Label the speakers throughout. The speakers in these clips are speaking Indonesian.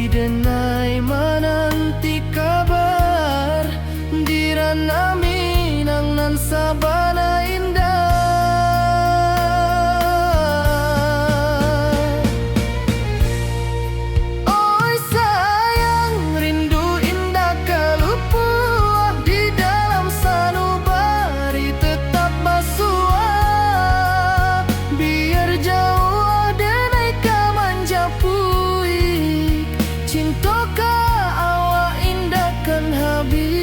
Speaker 1: denai menanti kabar dirana minang nan sabana indah. Oi sayang rindu indah kalupuah di dalam sanubari tetap basua biar jauh denai kamanja puik cinta ka awak indah kan habis.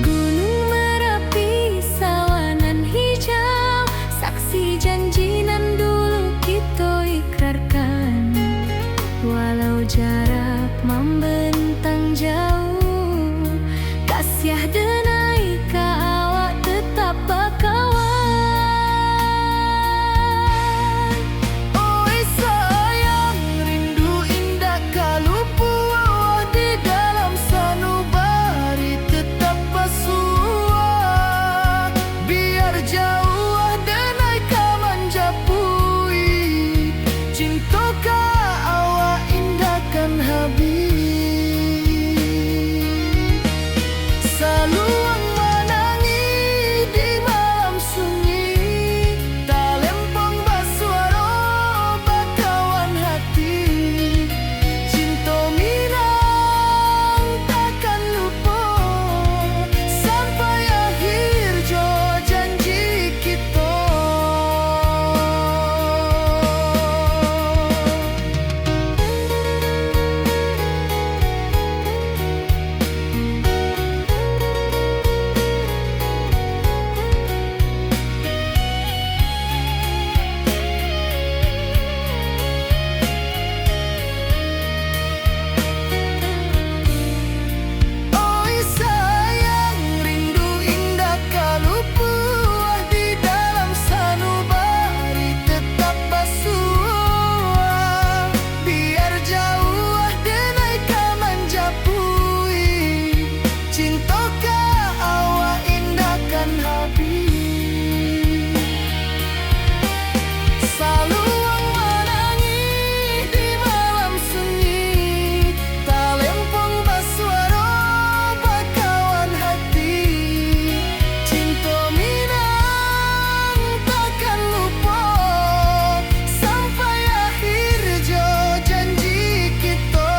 Speaker 2: Gunung Merapi sawanan hijau saksi janji nan dulu kita ikrarkan walau jarak membentang jauh kasiah denai ka awak tetap bakawan.
Speaker 1: Oi sayang rindu indah kalupuah di dalam sanubari tetap basua biar jauh denai kamanja puik cinta ka awak indah kan habis. Saluang menangi di malam sunyi talempong basuaro bakawan hati cinta minang takkan lupa sampai akhir jo janji kita. Oi sayang rindu indah kalupuah di dalam sanubari tetap basua biar jauh denai kamanja puik cinta ka awak indah kan habis. Saluang menangi di malam sunyi talempong basuaro bakawan hati cinta minang takkan lupa sampai akhir jo janji kita.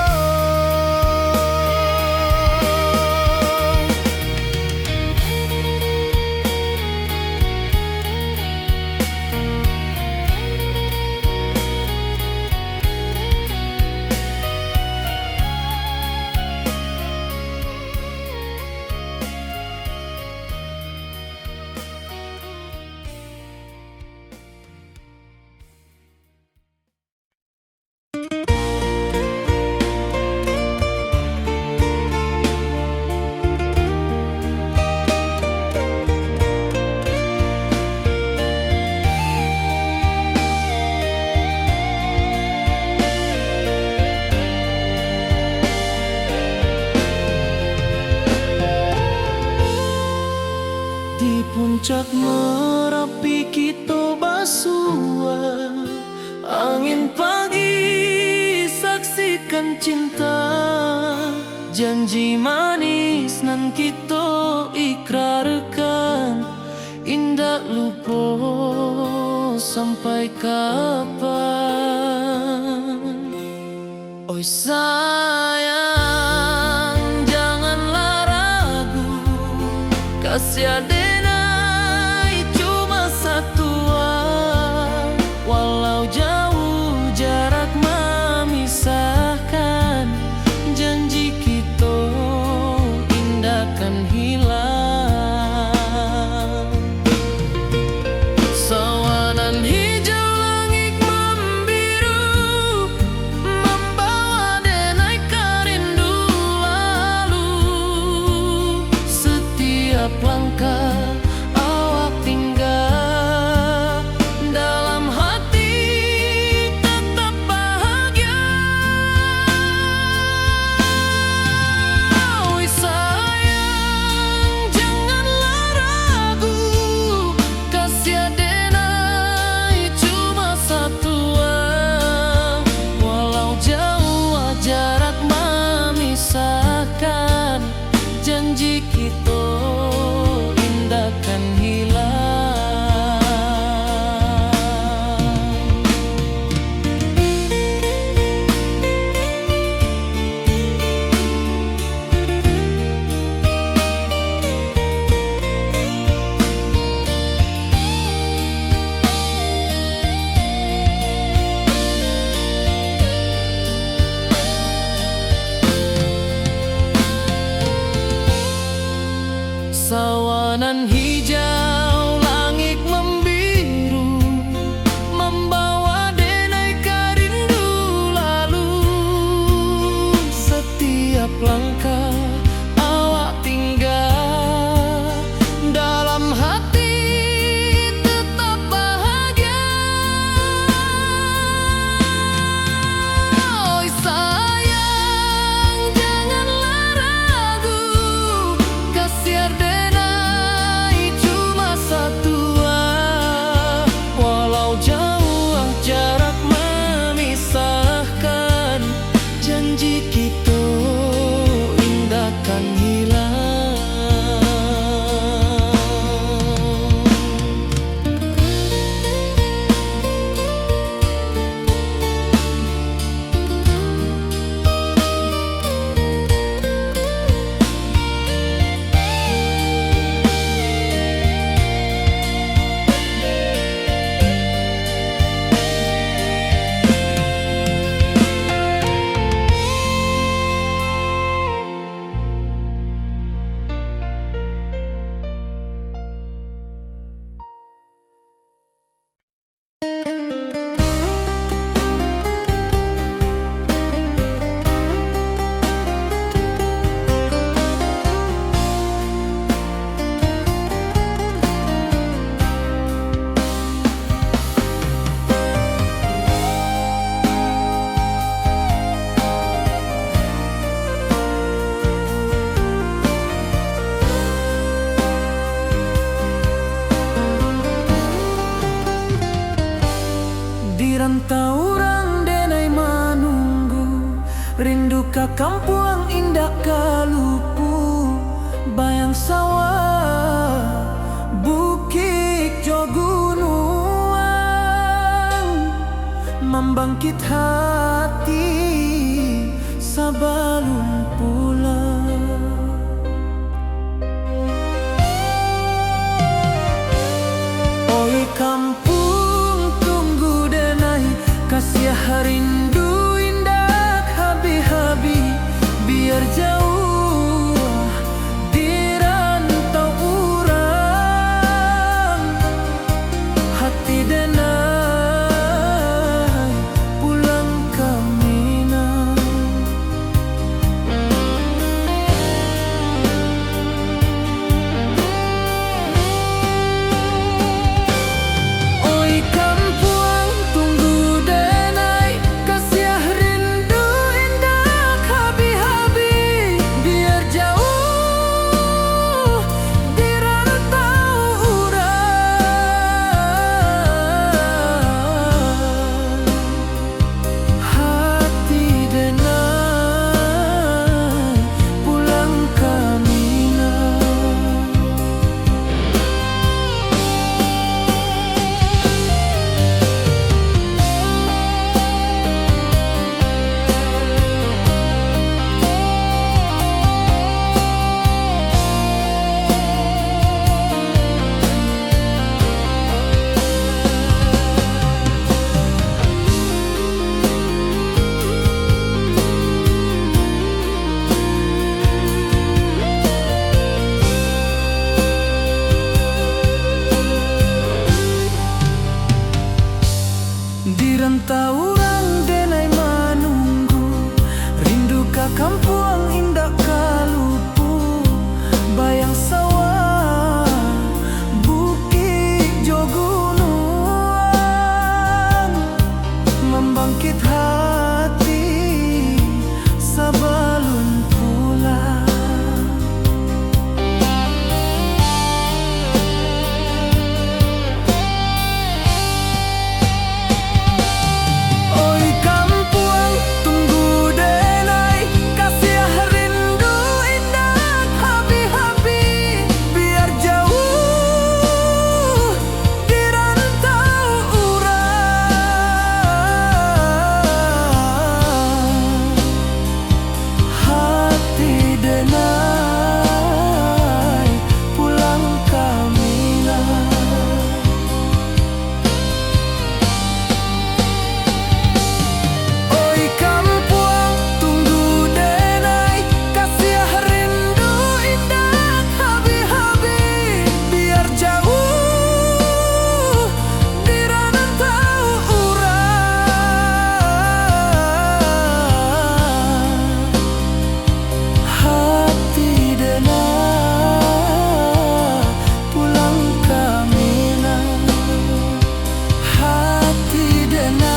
Speaker 1: Di puncak Merapi kita basua angin pagi saksikan cinta janji manis nan kita ikrarkan indah lupa sampai kapan. Oi sayang janganlah ragu kasih denai cuma satuan walau jauh jarak memisahkan janji kita indah kan hilang. Sawanan hijau langit membiru membawa denai kerindu lalu setiap langkah rantau orang denai manunggu, rindu ka kampung indah kalupu, bayang sawah bukit jo gunung, membangkit hati sebelum pulang. Oi kampung tunggu denai, kasih rindu indah habi-habi, biar jauh di rantau urang, hati denai pulang ke Minang. Oi kampung tunggu denai, kasih rindu indah habi-habi, biar jauh di rantau urang, hati denai pulang ke Minang. Di rantau orang denai manunggu, rindu ka kampung indah kalupu, bayang sawah bukit jo gunung, membangkit hati sebelum pulang. Oi kampung tunggu denai, kasih rindu indah habi-habi, biar jauh di rantau urang, hati denai pulang ke Minang. Oi kampung tunggu denai, kasih rindu indah habi-habi, biar jauh di rantau urang, hati denai pulang ke Minang, hati denai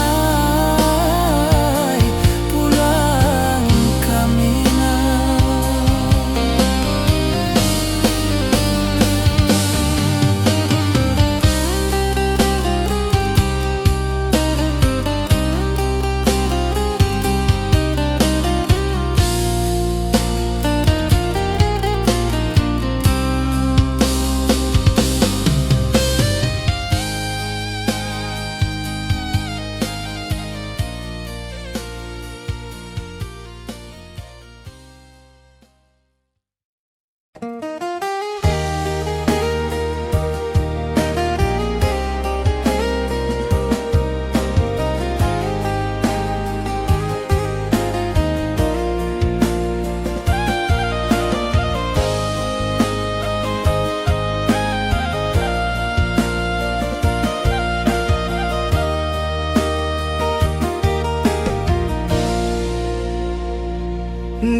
Speaker 1: pulang ke Minang.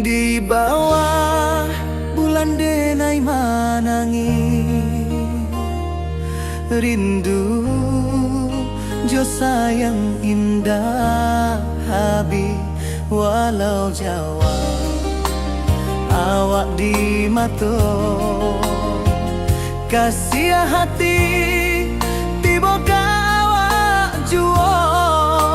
Speaker 1: Di bawah bulan denai manangi, rindu jo sayang indah habi, walau Jawa awak di mato, kasih hati tiba awak jual.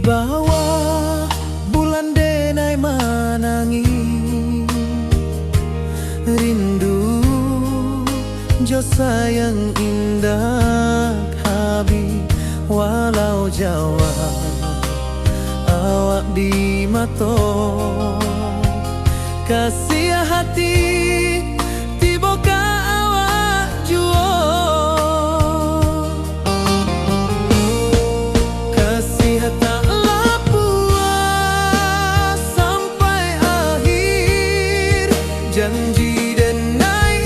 Speaker 1: bawah bulan denai manangi rindu jo sayang indah habi walau Jawa awak di mato kasih hati tiboka awak juo kasih tak puas sampai akhir janji denai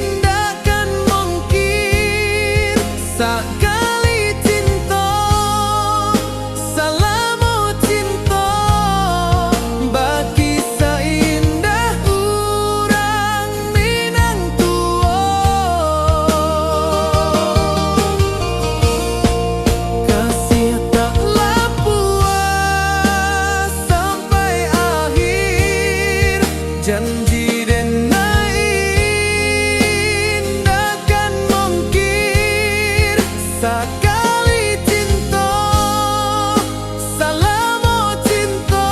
Speaker 1: indakan mungkin sekali cinta salamu cinta bagi seindah urang Minang tua kasih taklah puas sampai akhir janji denai indakan mungkin sekali cinta salamu cinta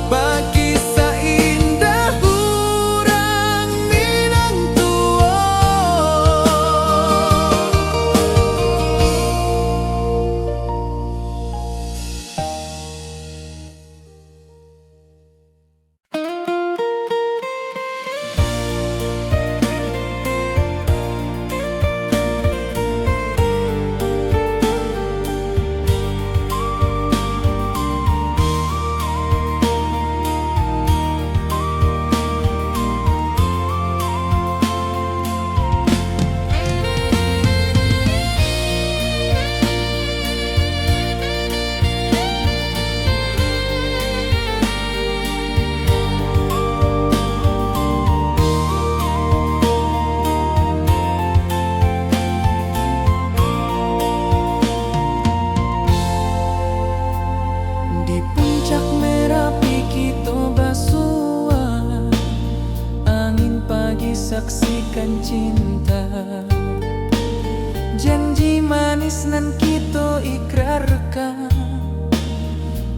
Speaker 1: bagi seindah urang Minang tua. Di puncak Merapi kita basua angin pagi saksikan cinta janji manis nan kita ikrarkan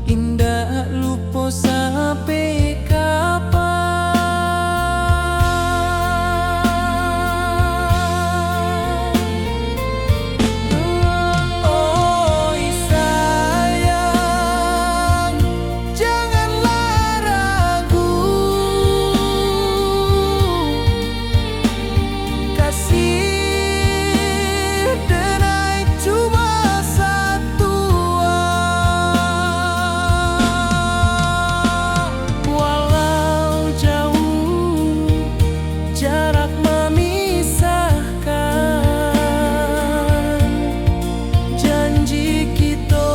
Speaker 1: indah lupa sampai kapan. Oi sayang, janganlah ragu, kasih denai cuma satu. Walau jauh jarak memisahkan, janji kita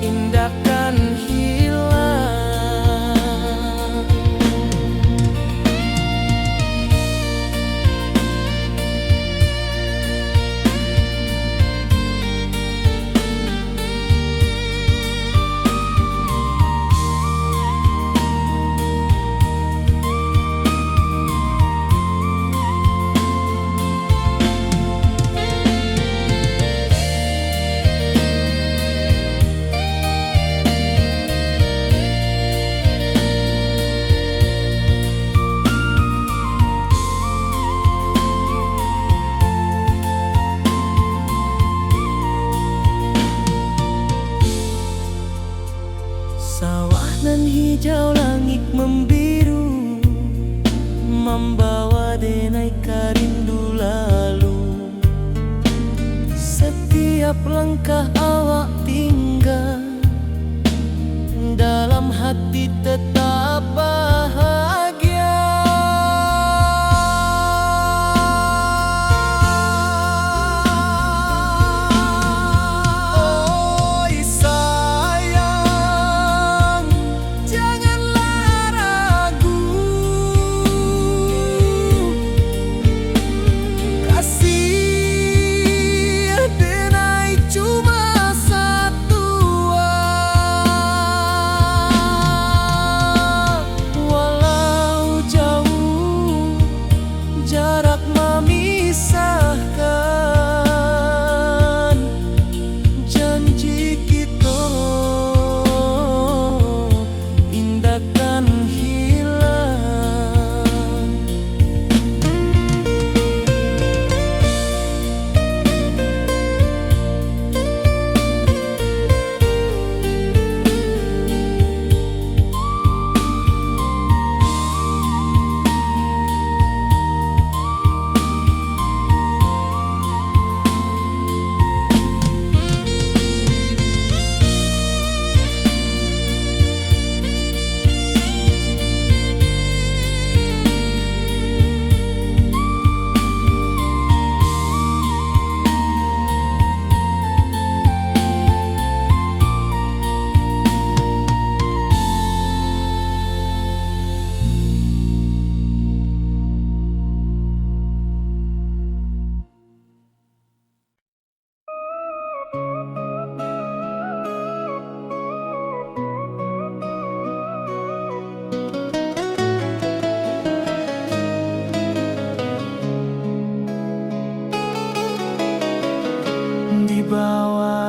Speaker 1: indahkan hilang. Sawah nan hijau langit membiru membawa denai karindu lalu. Setiap langkah awak tinggal dalam hati tetap bahagia. Oi sayang, janganlah ragu, kasih denai cuma satu. Walau jauh jarak memisahkan,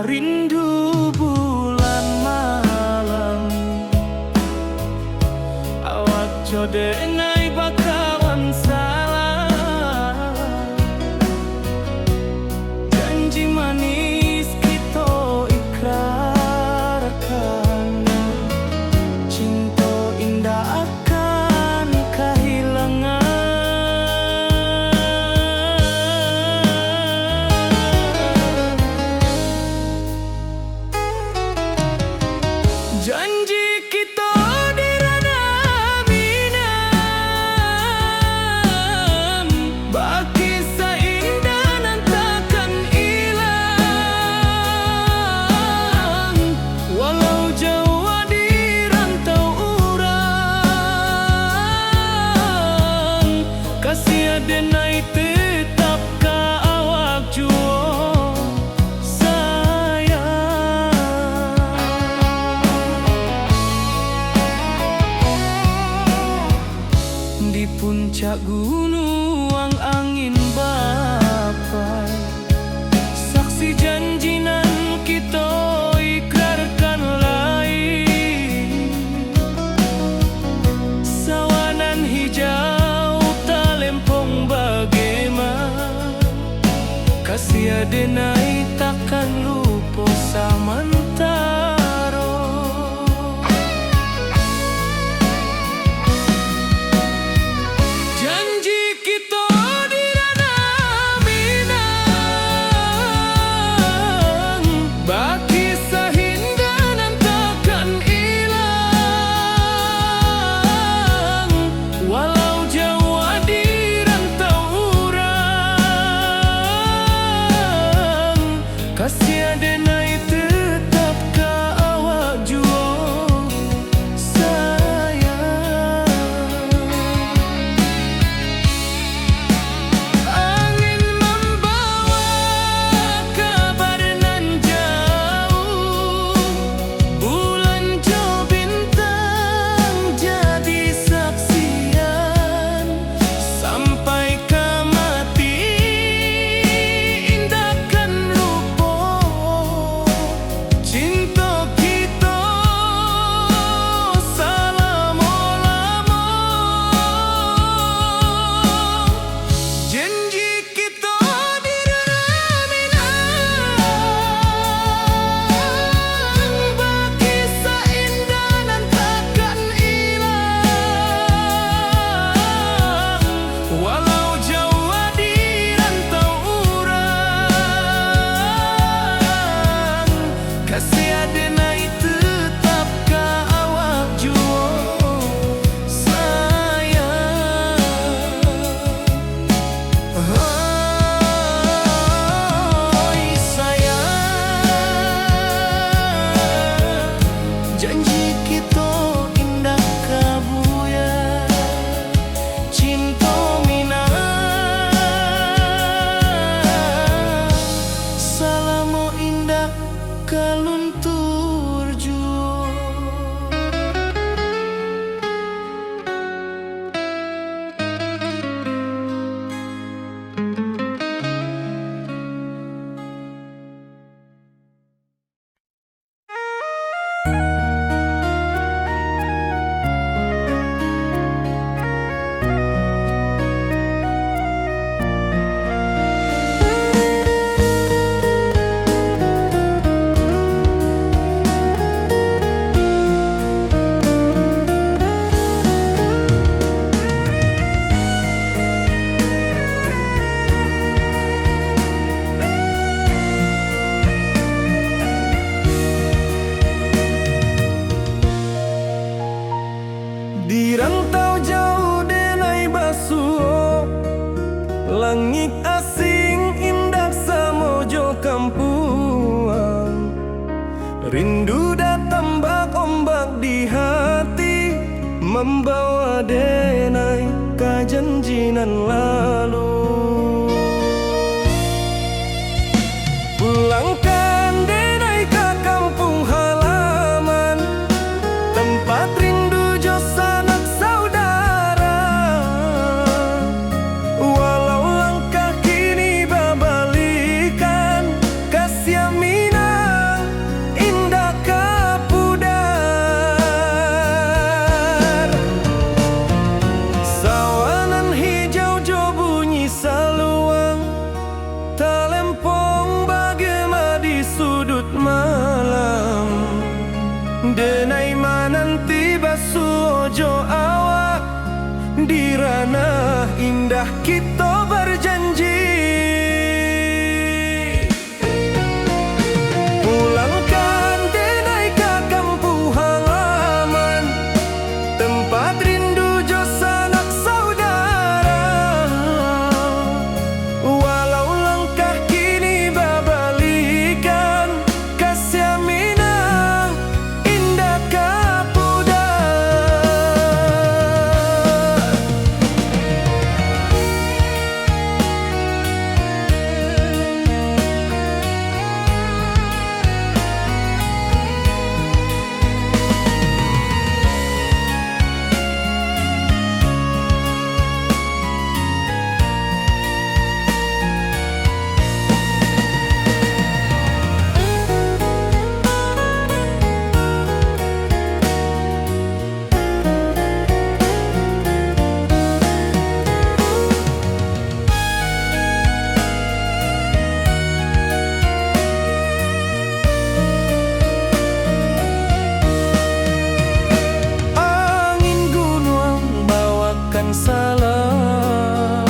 Speaker 1: rindu bulan malam. Awak jode nai bakawan salah. Janji manis kita ikrarkan. Cinta indah akan kehilangan. Janji kita di ranah minam, baki seindah nan takkan hilang. Walau jauh di rantau urang, kasih adenai tetap ka awak juo di puncak gunung angin bapai. Saksi janji nan kita ikrarkan lain. Sawanan hijau talempong bagaimana. Kasih adenai takkan lupa samantara. Janji kita di ranah minang, baki sahinda nan takkan hilang. Walau jauh di rantau urang, kasih adenai tetap ka awak juo sayang. Angin membawa kabar nan jauh, bulan jo bintang jadi saksian. Sampai ke mati indahkan lupa cinta kita selama-lama. Janji kita di ranah minang, baki seindah nan takkan hilang. Walau jauh di rantau urang, kasih adenai tetap ka awak juo sayang. Oi sayang, janji kita indah kabuya. Cinta minang, salamo indah kaluntur juo. Di rantau jauh denai basuh, langit asing indah samojo kampuang. Rindu datang bak ombak di hati, membawa denai ka janjinan lalu. Pulangkan denai ka kampung halaman, tempat rindu jo sanak saudara. Walau langkah kini babalikan, kasih mina langkah kita berjanji. Pulangkan denai ke kampung halaman, tempat rindu jo sanak saudara. Walau langkah kini babalikan, kasih minang indah kapuda. Salam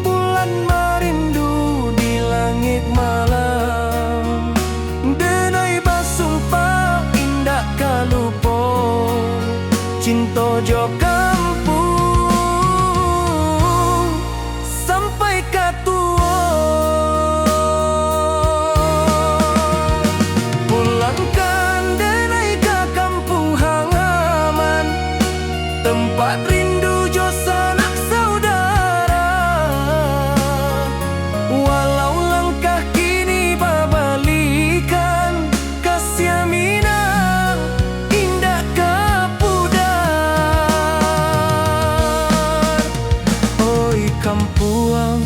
Speaker 1: bulan merindu di langit malam, denai basumpah indah kalupo, cinta jo kampung sampai katua. Pulangkan denai ke kampung halaman, tempat rindu jo sanak saudara. Walau langkah kini babalikan, kasih minang indah kapudar. Oi kampuang,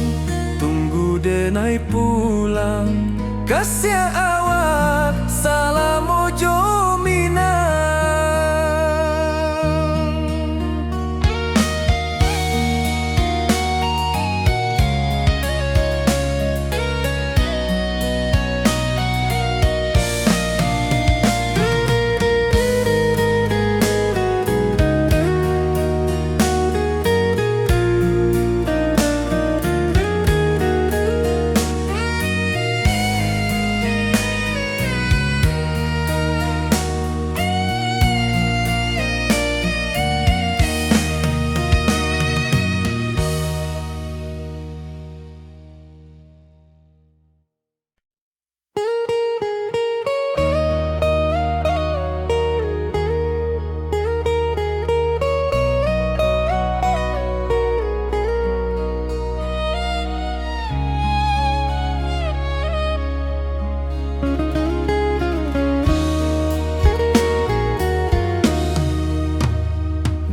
Speaker 1: tunggu denai pulang, kasih awak salam ojo minang.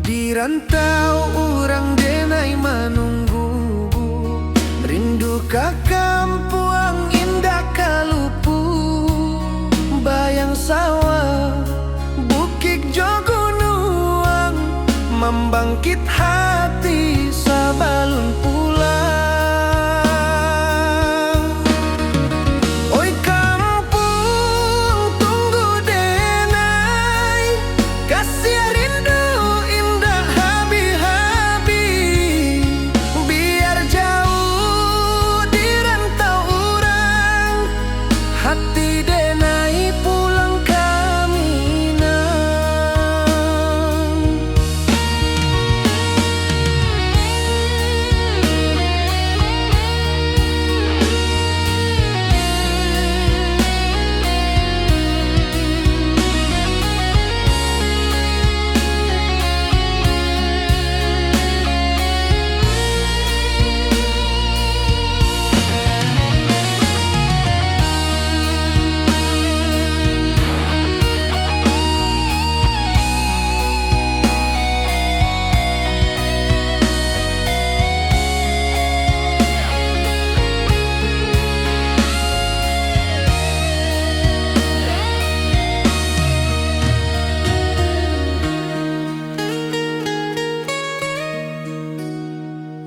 Speaker 1: Di rantau orang denai menunggu, rindu ke kampung indah kalupu. Bayang sawah, bukit jo gunung, membangkit hati sabalun pulang. Oi kampung, tunggu denai, kasih rindu indah habi-habi. Biar jauh di rantau orang, hati denai pulang ke Minang.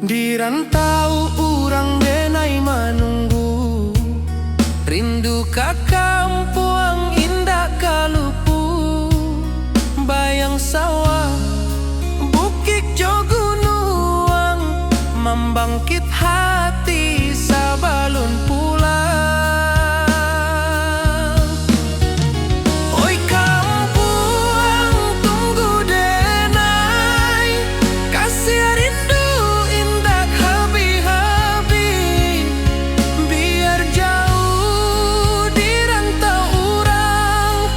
Speaker 1: Di rantau urang denai menunggu, rindu ka kampung indah kalupu. Bayang sawah, bukit jo gunung, mambang bangkit hati sabalun pulang. Oi kampung tunggu denai, kasih rindu indah habi-habi. Biar jauh di rantau urang,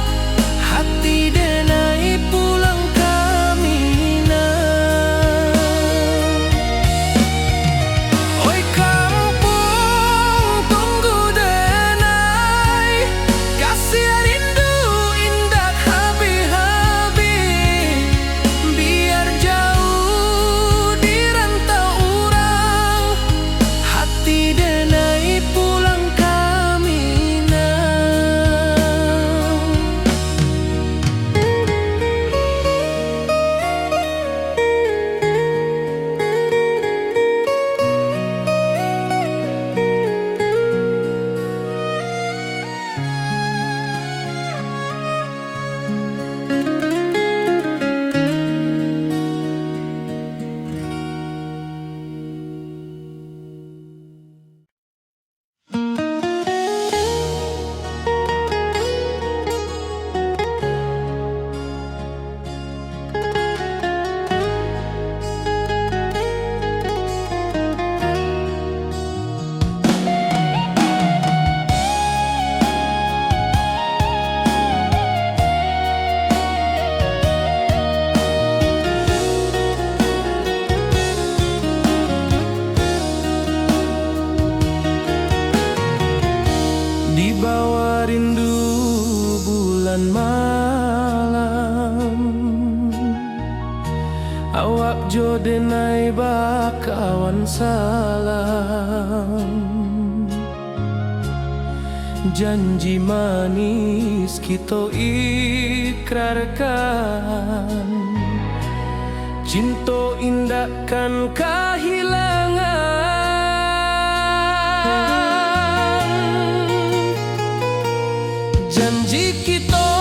Speaker 1: hati denai pulang kami nah. Oi kampung tunggu denai, kasih rindu indah habi-habi. Biar jauh di rantau urang, hati denai pulang kami nah. Di bawah rindu bulan malam, awak jo denai bakawan salam. Janji manis kita ikrarkan, cinta indahkan kehilangan. Janji kita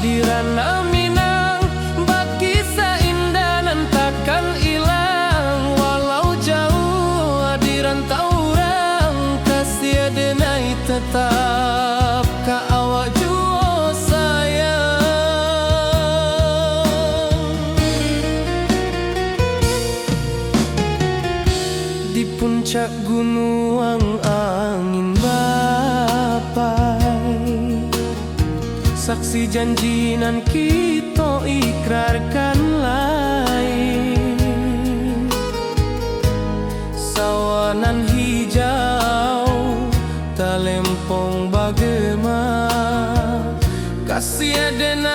Speaker 1: di ranah Minang, bakisah indah nan takkan hilang. Walau jauh di rantau urang, kasih denai tetap ka awak jua sayang. Di puncak gunung angin bapai, saksi janji nan kita ikrarkan lain. Sawanan hijau talempong bagema, kasih denai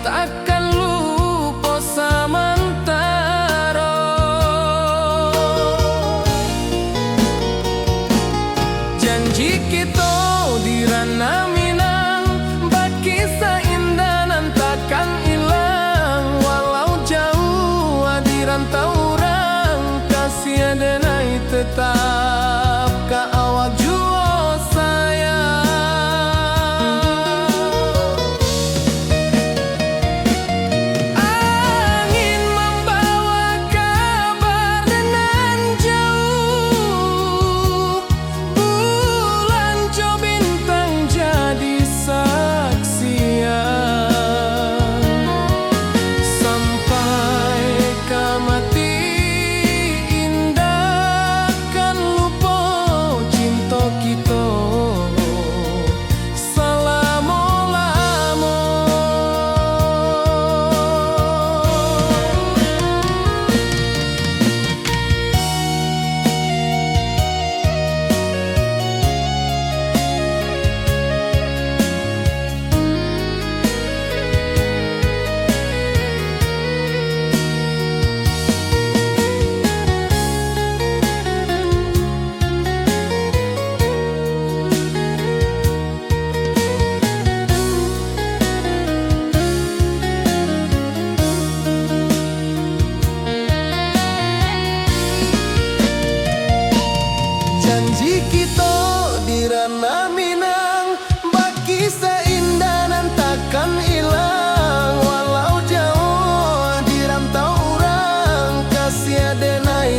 Speaker 1: takkan lupa samantara. Janji kita di ranah Minang, bakisah indah nan takkan hilang. Walau jauh di rantau urang, kasih denai tetap ka awak jua sayang. Angin membawa kabar nan jauh, bulan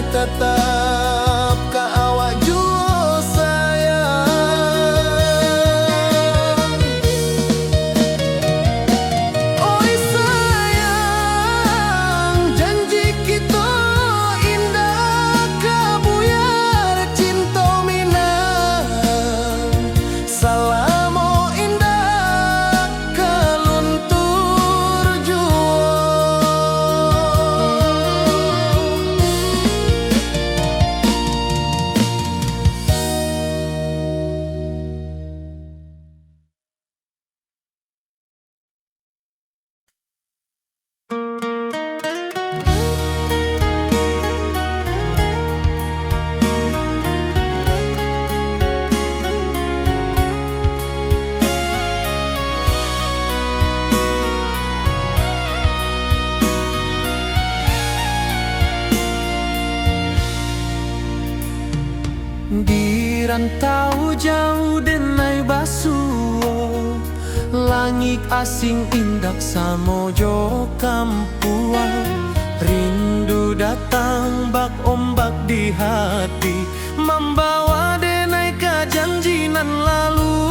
Speaker 1: tetap ka awak jua sayang. Oi sayang, janji kita indah kabuyar cinta minang. Salamo indah kaluntur jua. Di rantau jauh denai basuo, langit asing indak samojo kampuan. Rindu datang bak ombak di hati, membawa denai ke janji nan lalu.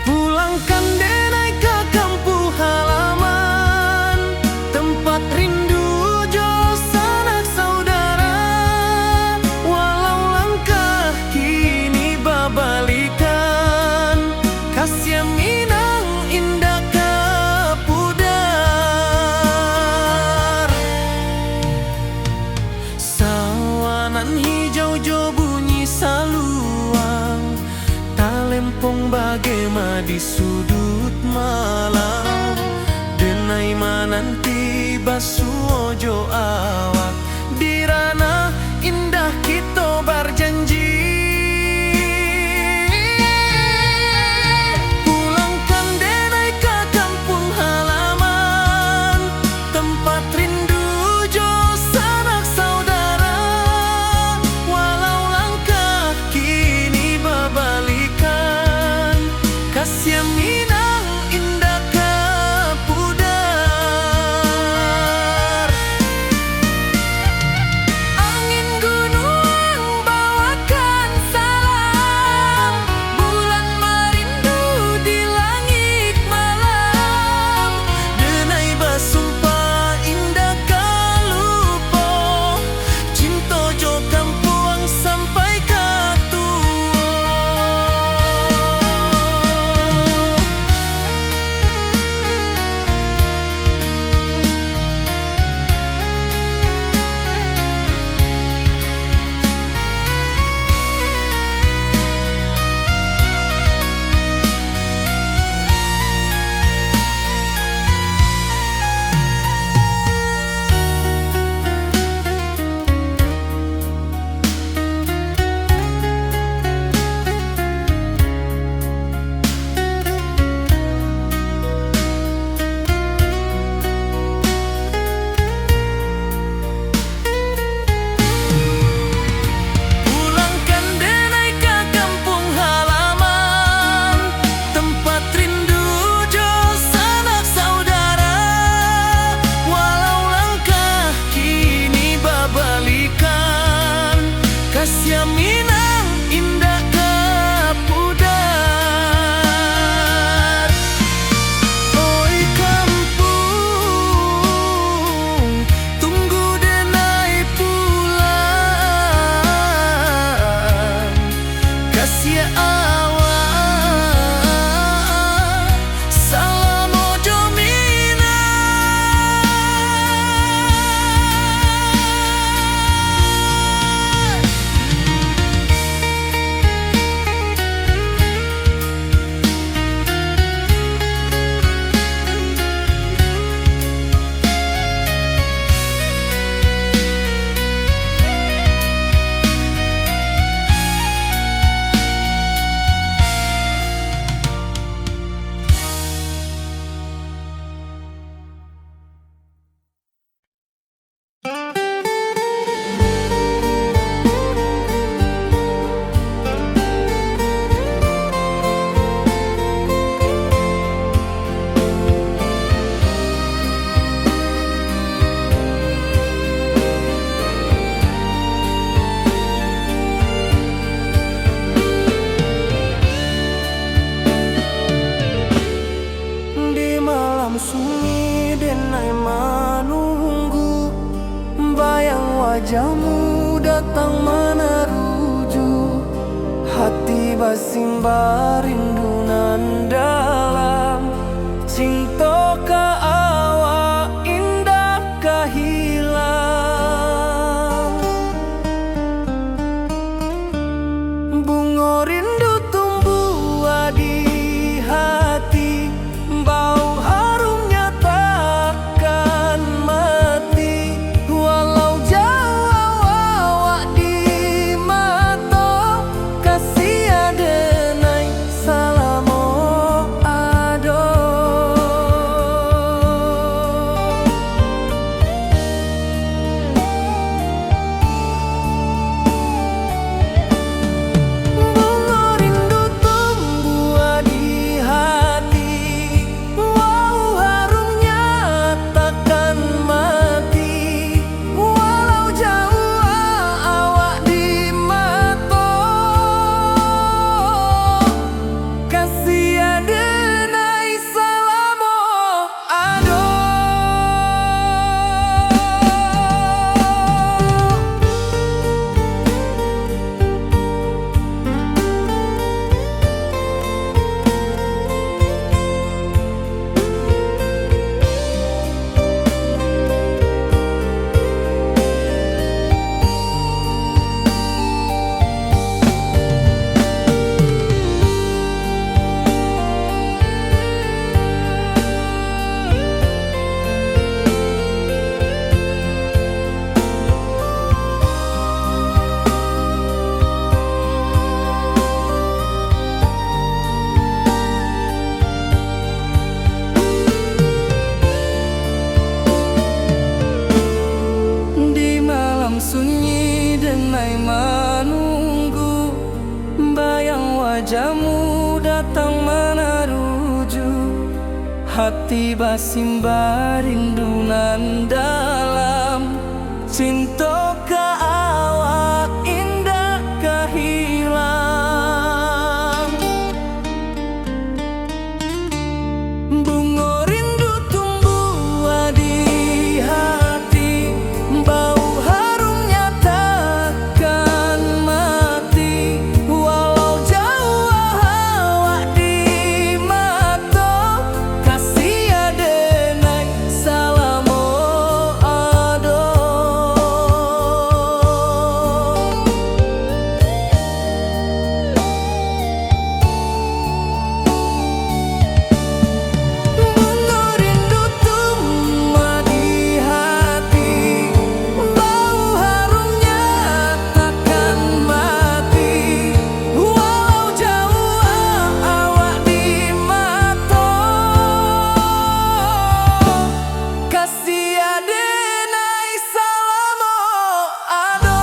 Speaker 1: Pulangkan denai ke kampung halaman, tempat rindu jo sanak saudara. Walau langkah kini babalikan, kasih minang indah kapudar. Sawanan hijau jo bunyi saluang, talempong bagema di sudut malam. Denai mananti basuo jo awak, di ranah indah kita berjanji. Pulangkan denai ke kampung halaman, tempat rindu jo sanak saudara. Walau langkah kini babalikan, kasih minang indah kapudar. wajahmu datang meneruju, hati basimba rindu nan dalam. Cinta ka awak indah kahilang. Bunga rindu tumbuh di hati, bau harumnya takkan mati. Walau jauh awak di mata, kasih adenai salamo ado. Bunga rindu tumbuh di hati, wow harumnya takkan mati. Walau jauh awak di mata, kasih adenai salamo ado. Di malam sunyi denai menunggu, bayang wajahmu datang meneruju, hati basimba rindu nan dalam. Cinta ka awak indah kahilang. Bunga rindu tumbuh di hati, bau harumnya takkan mati. Walau jauh awak di mata, kasih adenai salamo ado. Bunga rindu tumbuh di hati, bau harumnya takkan mati. Walau jauh awak di mata, kasih adenai salamo ado.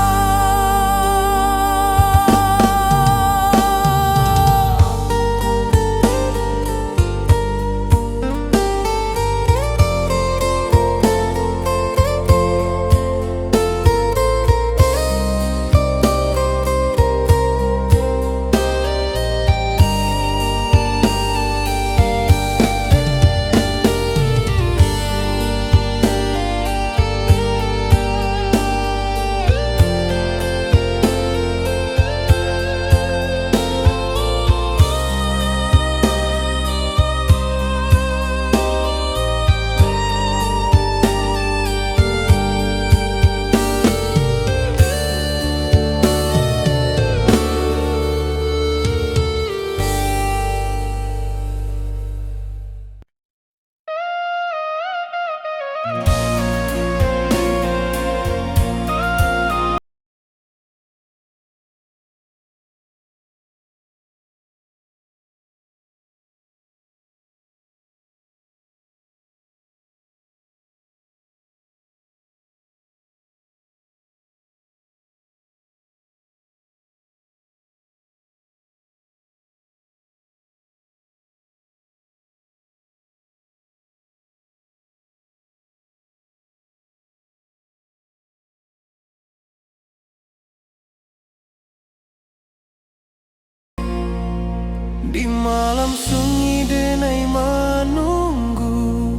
Speaker 1: Di malam sunyi denai menunggu,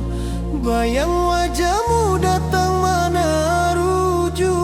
Speaker 1: bayang wajahmu datang meneruju,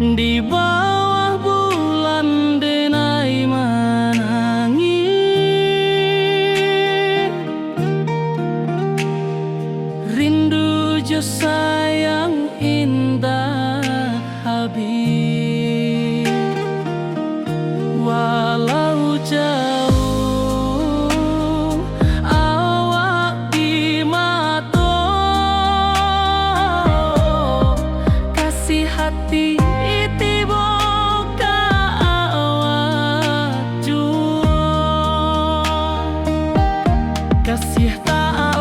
Speaker 1: Di bawah bulan denai menangi, rindu jo sayang indah habis. Walau jauh awak di mata, kasih hati tiba ka awak jua. Kasih tak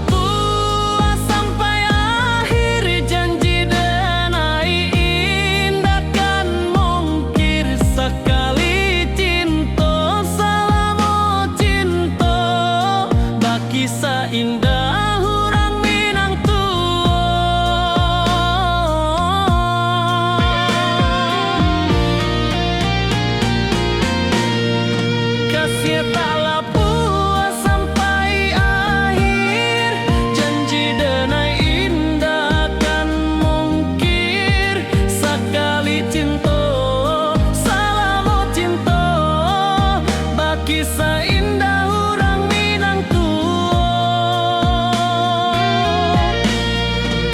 Speaker 1: puas sampai akhir, janji denai indah kan mungkir sekali cinta. Selama cinta baki seindah orang Minang kasih taklah puas sampai akhir, janji denai indah kan mungkir sekali cinta. Selama cinta baki seindah orang Minang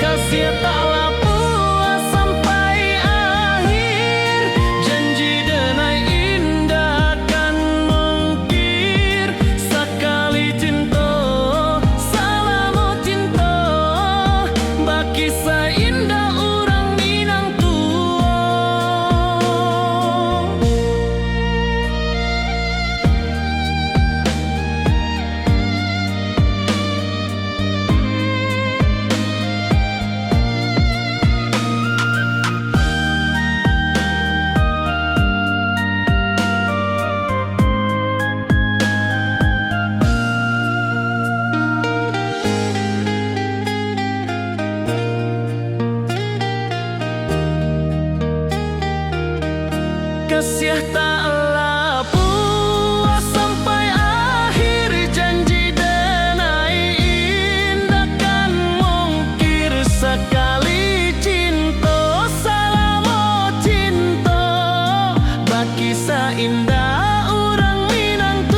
Speaker 1: kasih taklah puas sampai akhir, janji denai indah kan mungkir sekali cinta. Selama cinta baki seindah orang Minang kasih taklah puas sampai akhir, janji denai indah kan mungkir sekali cinta. Selama cinta baki seindah orang Minang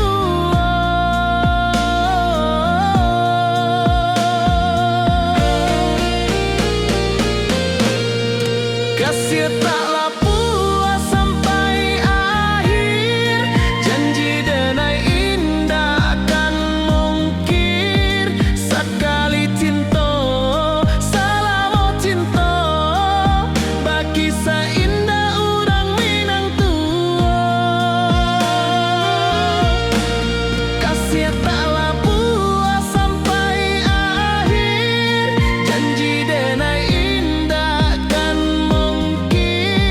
Speaker 1: kasih taklah puas sampai akhir, janji denai indah kan mungkir sekali cinta. Selama cinta baki seindah orang Minang kasih taklah puas sampai akhir, janji denai indah kan mungkir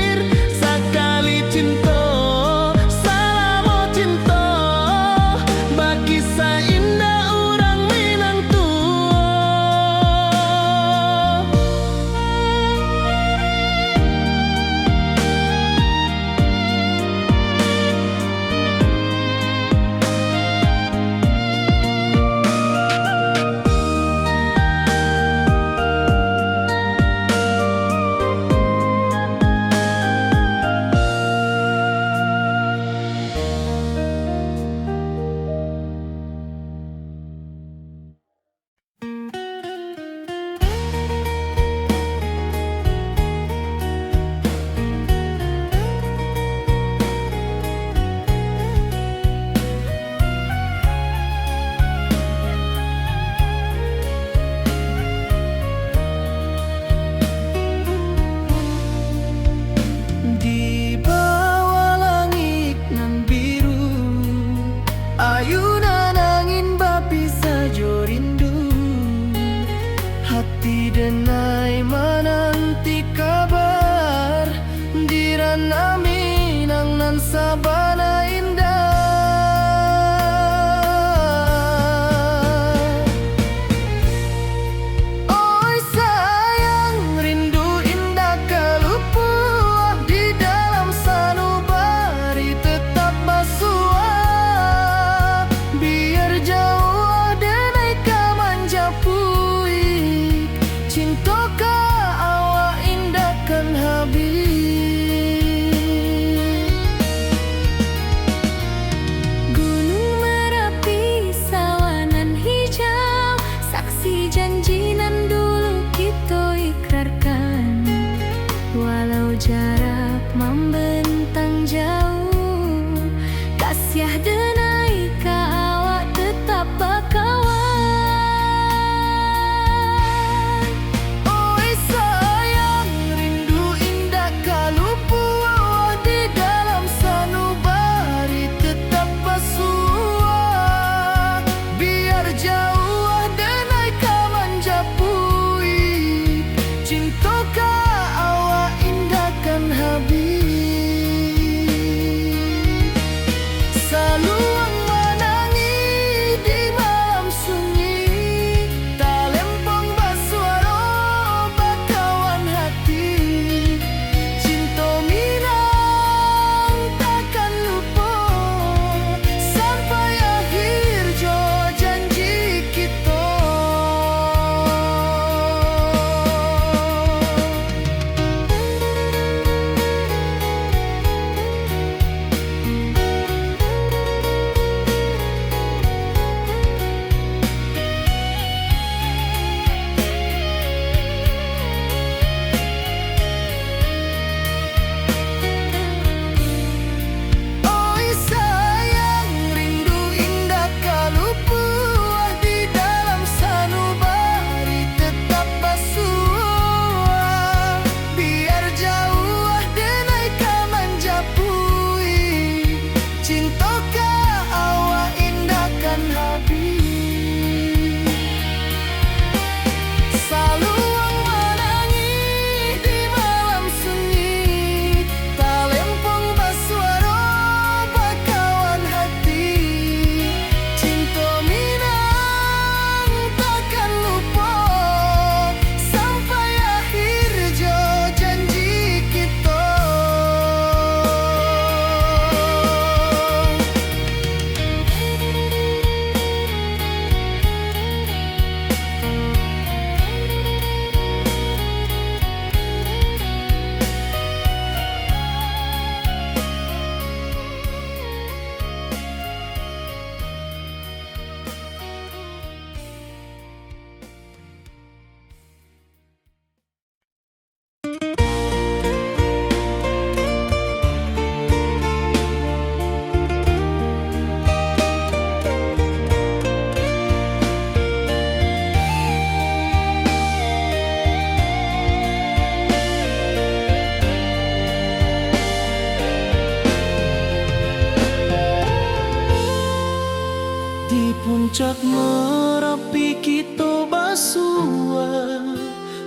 Speaker 1: Puncak Merapi kita basua,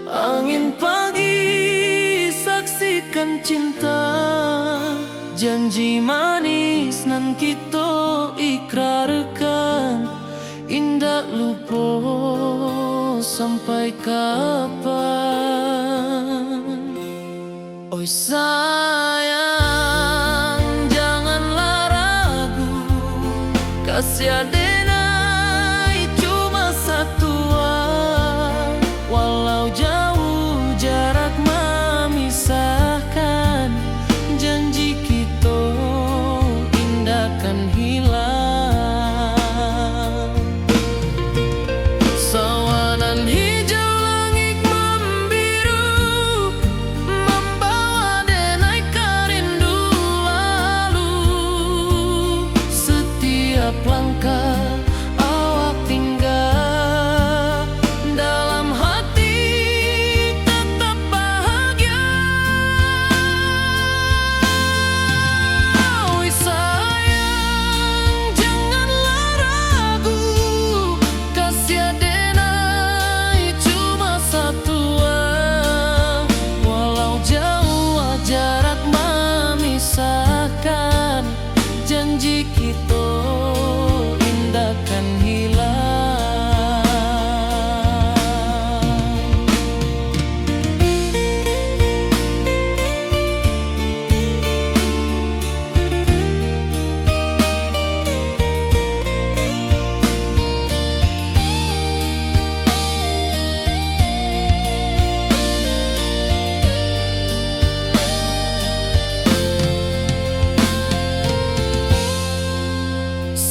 Speaker 1: angin pagi saksikan cinta, janji manis nan kita ikrarkan, indah lupa sampai kapan. Oi sayang, janganlah ragu, kasih adenai cuma satu, walau jauh jarak memisahkan, janji kita indah kan hilang. Sawanan hijau langit membiru, membawa denai karindu lalu. Setiap langkah awak tinggal, dalam hati tetap bahagia. Oi sayang, janganlah ragu, kasih adenai cuma satu, walau jauh jarak memisahkan, janji kita indah kan hilang.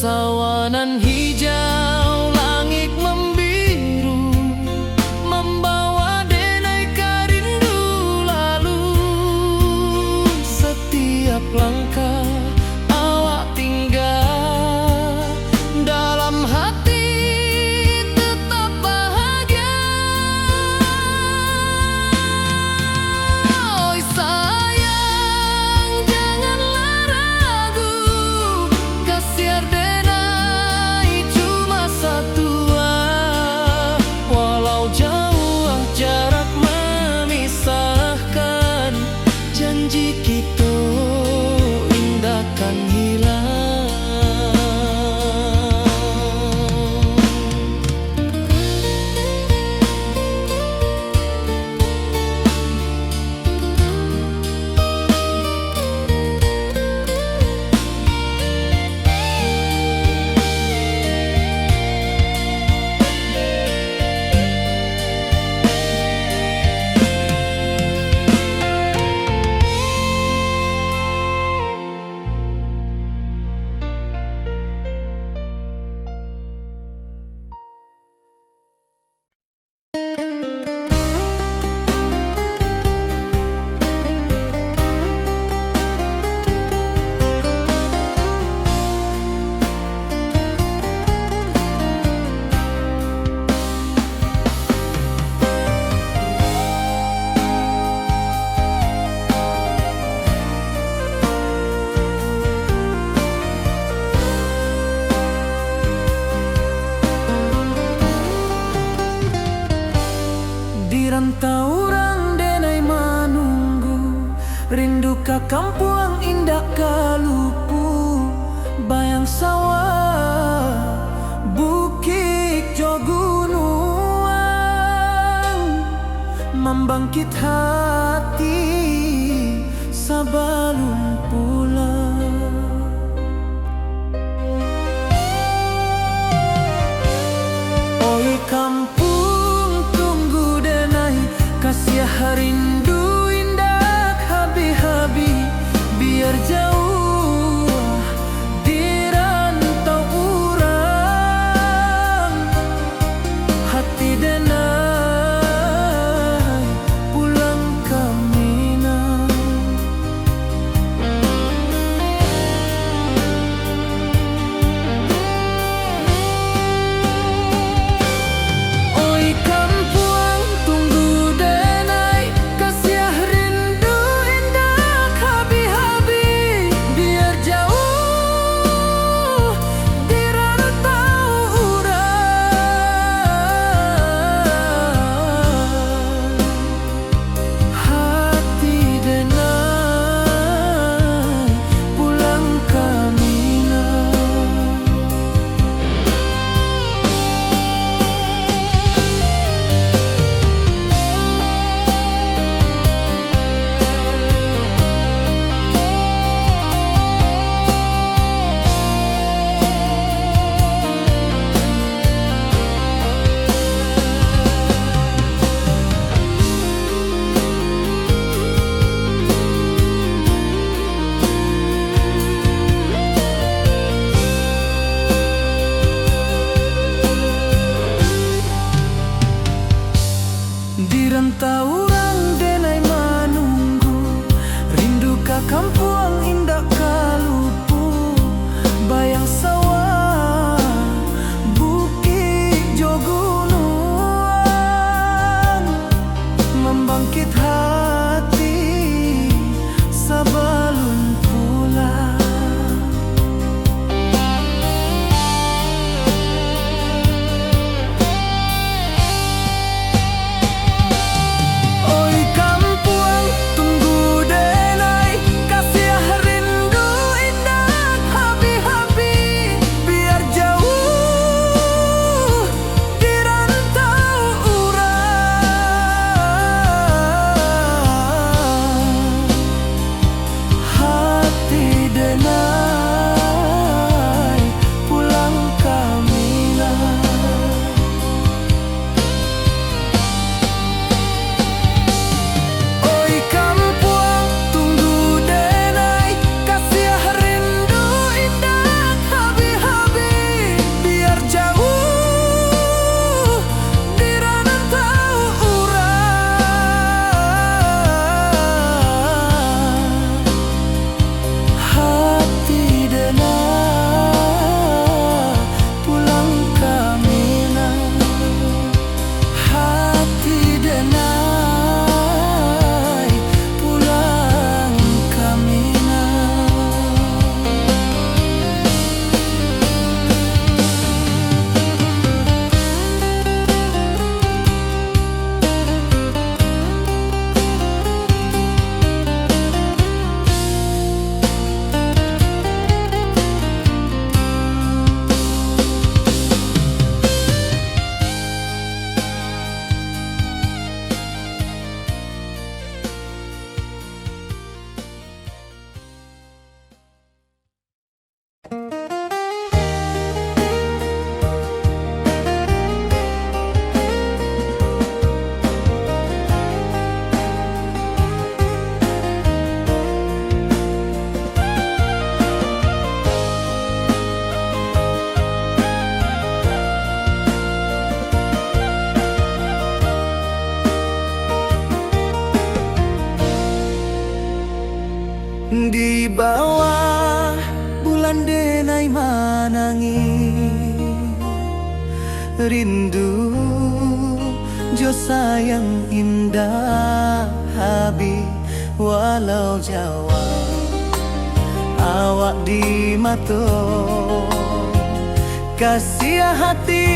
Speaker 1: Sawanan hijau langit membiru, membawa denai karindu lalu. Setiap langkah awak tinggal, dalam hati tetap bahagia. Oi sayang, janganlah ragu, kasih adenai cuma satu, walau jauh jarak memisahkan, janji kita indah kan hilang. Di rantau orang denai menunggu, rindu ka kampung indah kalupu, bayang sawah bukit jo gunung, membangkit hati sebelum pulang. Oi kampung tunggu denai, kasih rindu indah habi-habi, biar jauh di rantau urang, hati denai pulang ke Minang. Di bawah bulan denai manangi rindu jo sayang indah habi walau Jawa awak di mato kasih hati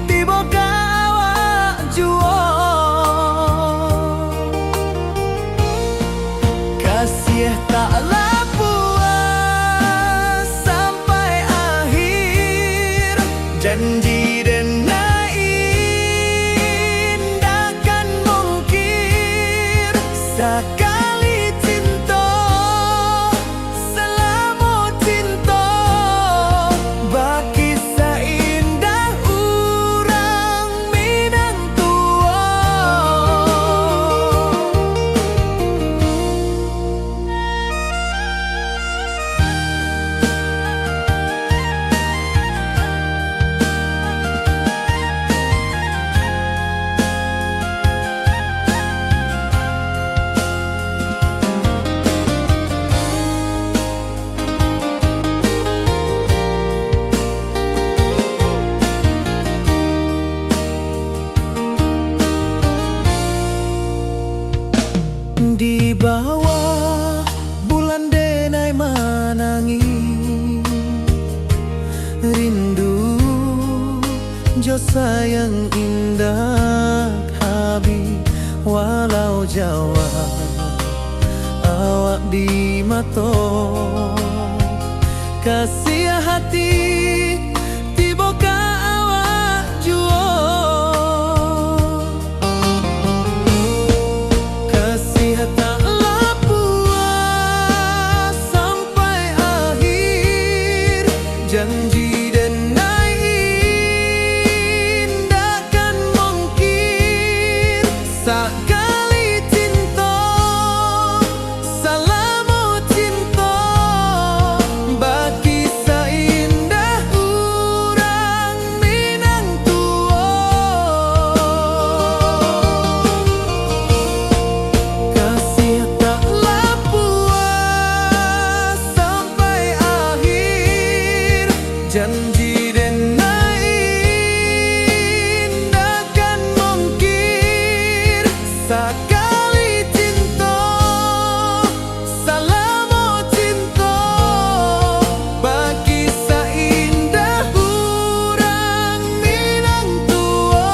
Speaker 1: tiba ka awak juo kasih tak puas sampai akhir janji dan indahkan mungkir sekali cinta selama cinta baki seindah urang Minang tua. Di bawah bulan denai manangi rindu jo sayang indah habi walau Jawa awak di mato kasih hati tiba ka awak juo taklah puas sampai akhir janji dan indahkan mungkir sekali cinta selama cinta baki seindah urang Minang tua kasih taklah puas sampai akhir janji dan indahkan mungkir sekali cinta selama cinta baki seindah urang Minang tua.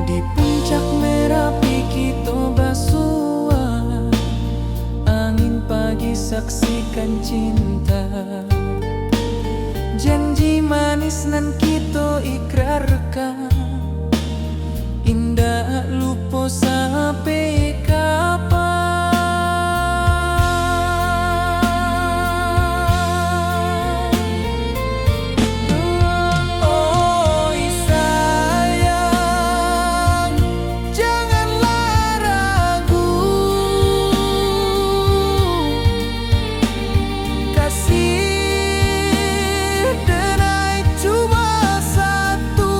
Speaker 1: Di puncak Merapi kita basua angin pagi saksikan cinta janji manis nan kita ikrarkan indah lupa sampai kapan. Oi sayang janganlah ragu kasih denai cuma satu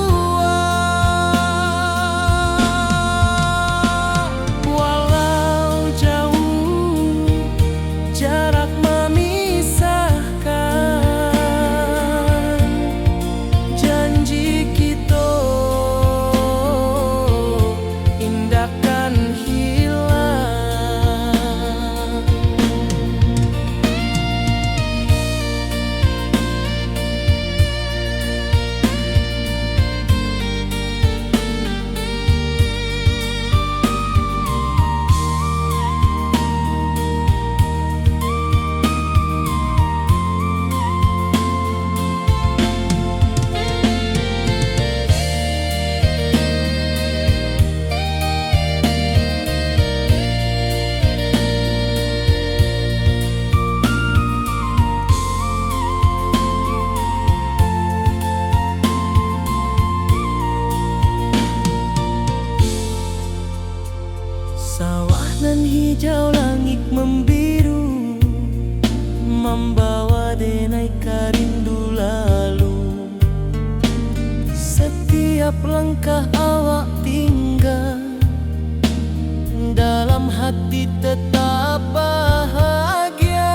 Speaker 1: rindu lalu. Setiap langkah awak tinggal, dalam hati tetap bahagia.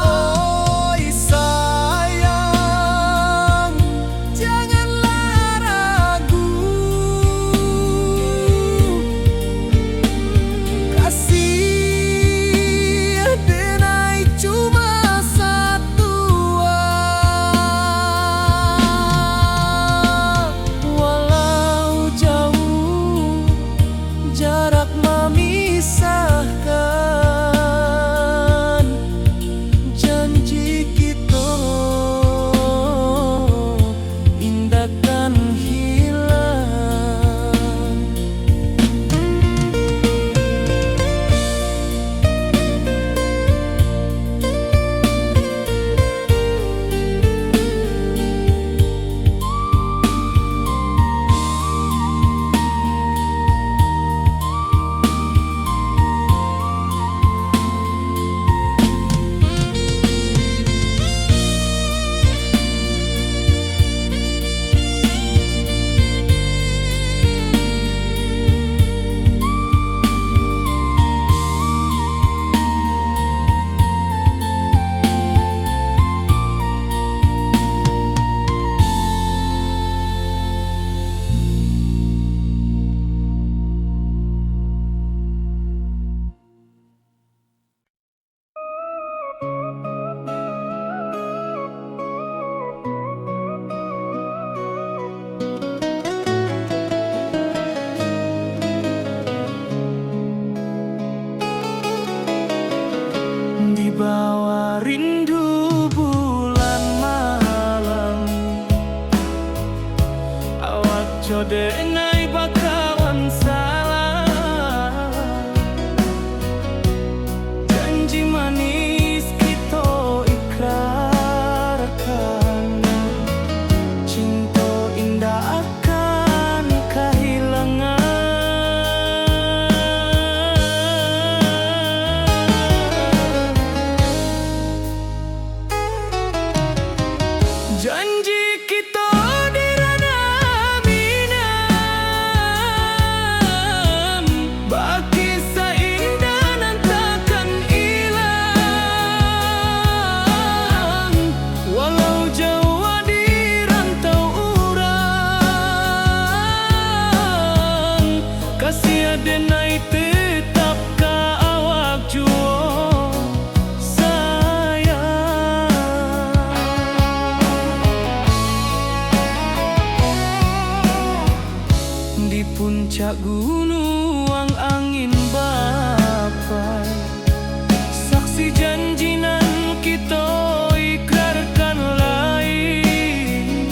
Speaker 1: Oi sayang, janganlah ragu. Kasih denai cuma satu. Walau jauh jarak memisahkan, janji kita indahkan hilang. Di bawah rindu bulan malam, awak codenai bakawan salah. Janji manis kita ikrarkan, cinta indah akan kehilangan. Janji kita di ranah minam, baki seindah nan takkan hilang. Walau jauh di rantau urang, kasih denai tetap ka awak jua di puncak gunung angin bapai. Saksi janji nan kita ikrarkan lain.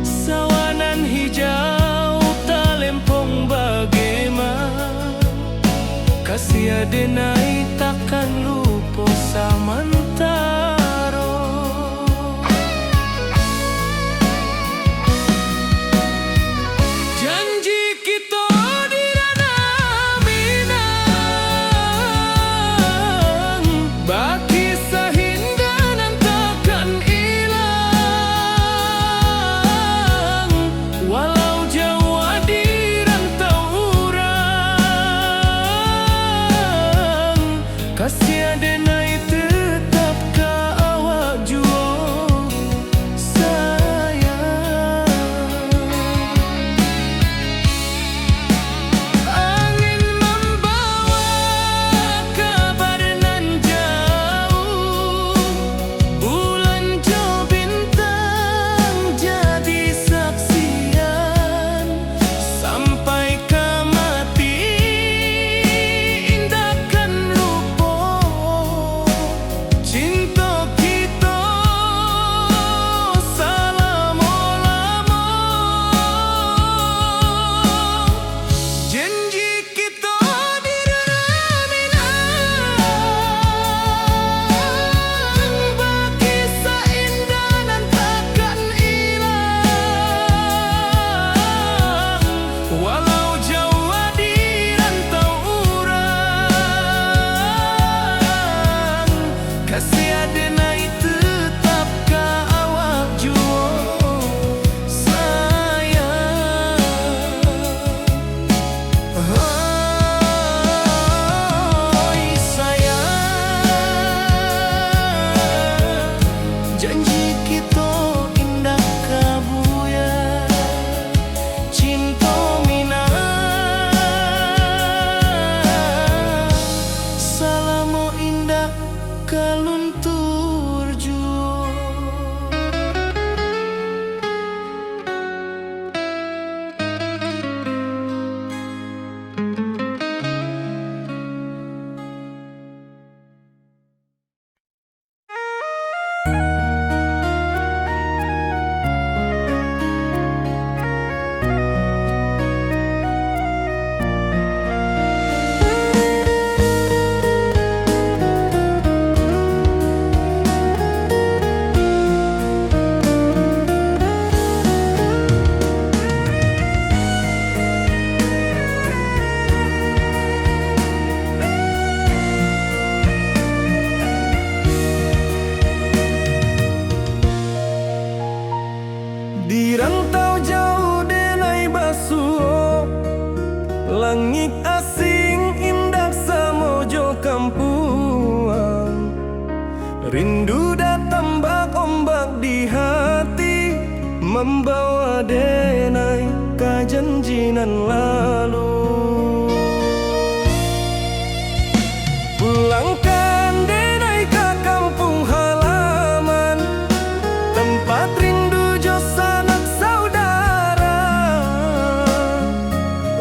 Speaker 1: Sawanan hijau talempong bagaimana, kasih denai takkan lupa samantara. Janji kita di ranah minang, baki sahinda nan takkan hilang. Walau jauh di rantau urang, kasih denai tetap ka membawa denai ke janjinan lalu. Pulangkan denai ke kampung halaman, tempat rindu jo sanak saudara.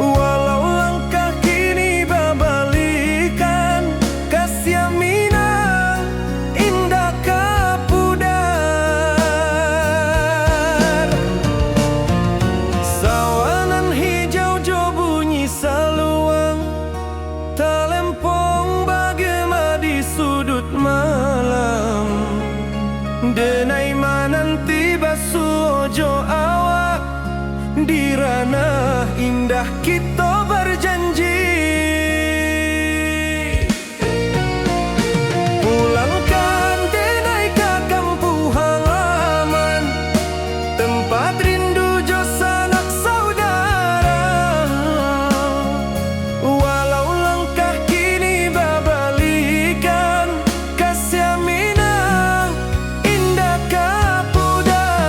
Speaker 1: Walau langkah kini babalikan, kasih Minang indah kapudar. Sawanan hijau jo bunyi saluang, talempong bagema di sudut malam. Denai mananti basuojo awak, di ranah indah kita berjanji. Pulangkan denai ke kampung halaman, tempat rindu jo sanak saudara. Walau langkah kini babalikan, kasih Minang indah kapudar.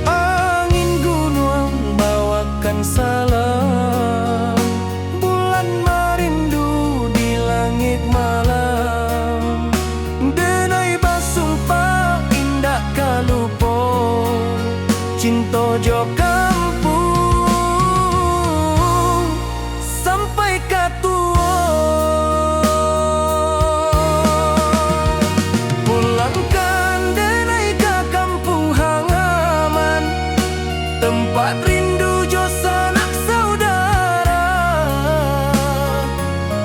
Speaker 1: Angin gunung bawakan salam, bulan merindu di langit malam. Denai basumpah indah kalupo, cinta jo kampung sampai katua. Pulangkan denai ke kampung halaman, tempat rindu jo sanak saudara.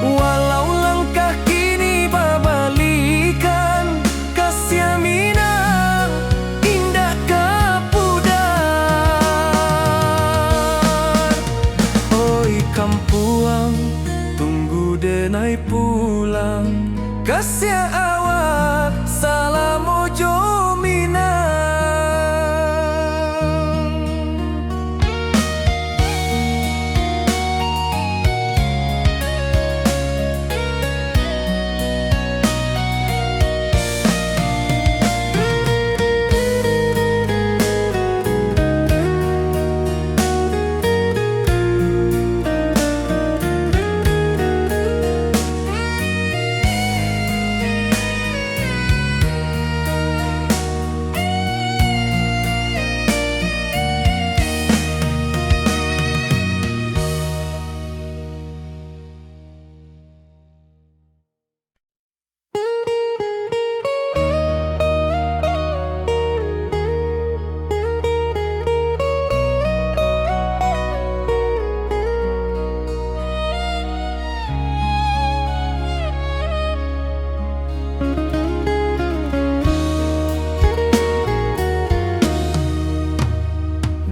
Speaker 1: Walau langkah kini babalikan, kasih Minang indah kapudar. Oi kampuang, tunggu denai pulang, kasih awak salam ojo Minang.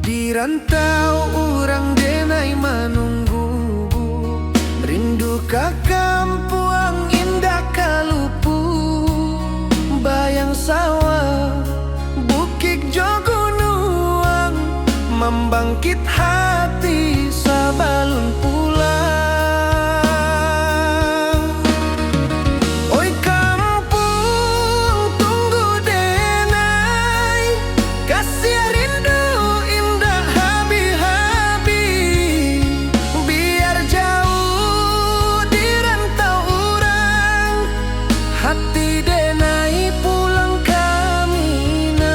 Speaker 1: Di rantau urang denai menunggu, rindu ka kampuang indah kalupu. Bayang sawah, bukit jo gunung, membangkit hati sabalun pulang. Oi kampung, tunggu denai, kasih rindu indah habi-habi. Biar jauh di rantau urang, hati denai pulang ke Minang.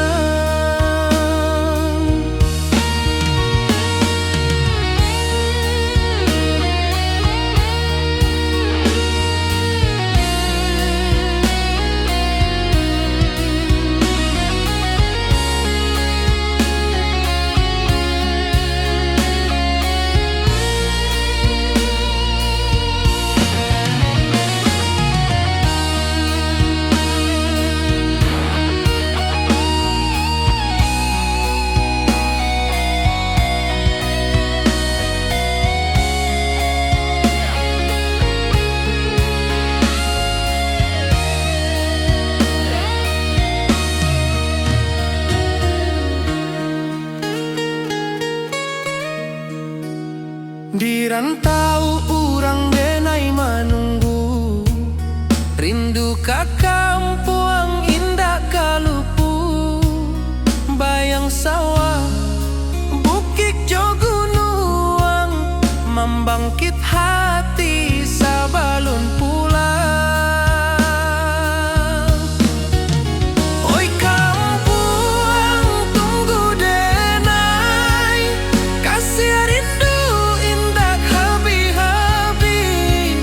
Speaker 1: rantau urang denai manunggu, rindu ka kampung indah kalupu, bayang sawah bukit jo gunung, membangkit hati sabalun pulang. Oi kampung tunggu denai, kasih rindu indah habi-habi,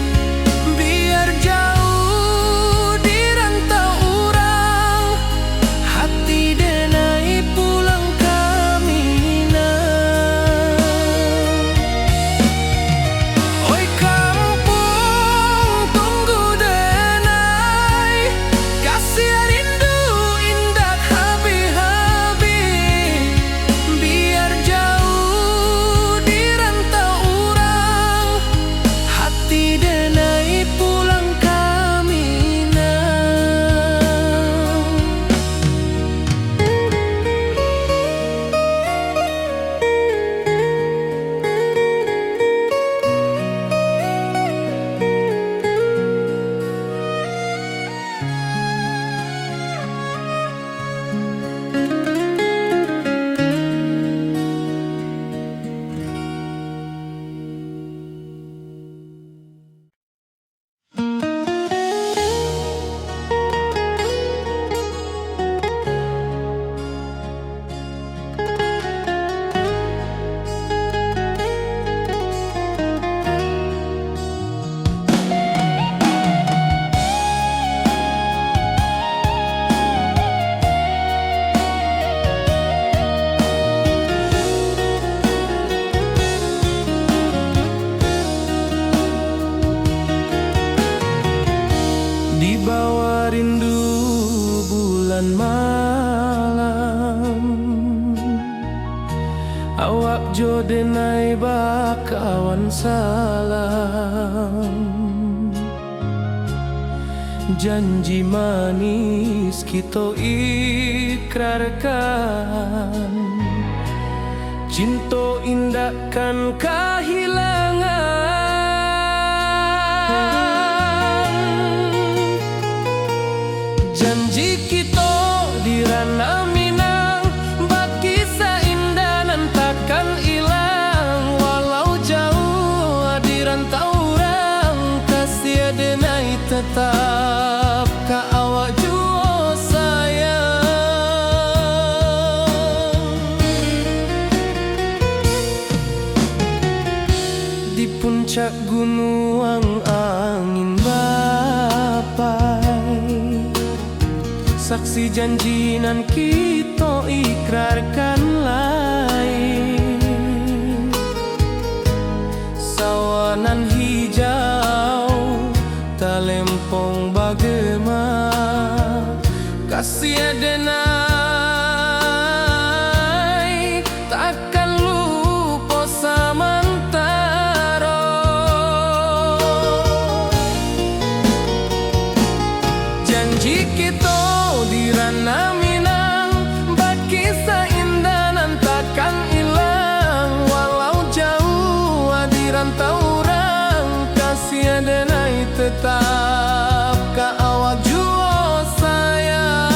Speaker 1: biar jauh di rantau urang, hati denai pulang ke Minang. Oi kampung tunggu denai, kasih rindu indah habi-habi, biar jauh di rantau urang, hati denai pulang ke Minang. Di bawah rindu bulan malam, awak jo denai bakawan salam. Janji manis kita ikrarkan, cinta indah kan kehilangan. Janji kita di ranah Minang, bakisah indah nan takkan hilang. Walau jauh di rantau urang, kasih denai tetap ka awak jua sayang. Di puncak gunung angin bapai, saksi janji nan kita ikrarkan lain. Sawanan hijau talempong bagema, kasih denai takkan lupa samantara. Janji kita di ranah Minang, bakisah indah nan takkan hilang. Walau jauh di rantau urang, kasih denai tetap ka awak jua sayang.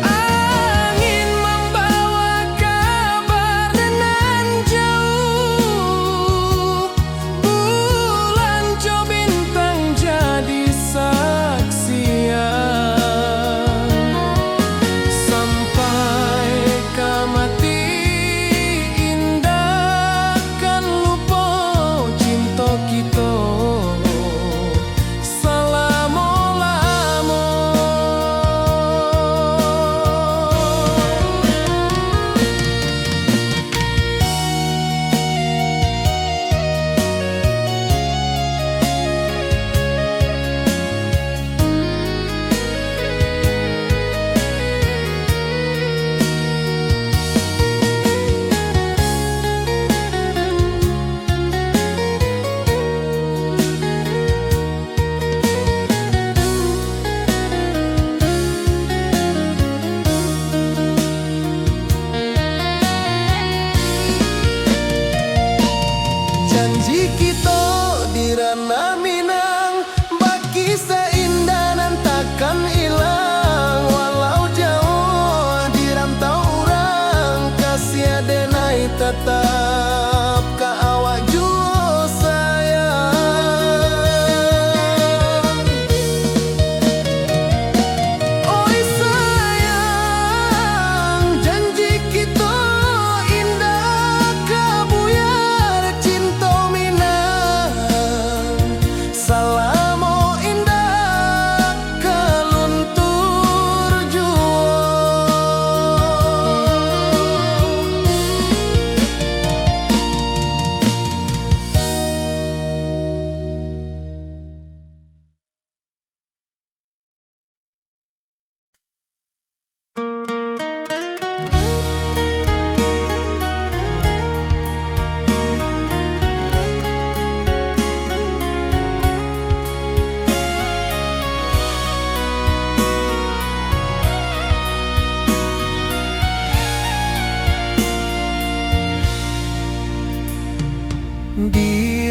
Speaker 1: Angin membawa kabar nan jauh, bulan jo bintang jatuh.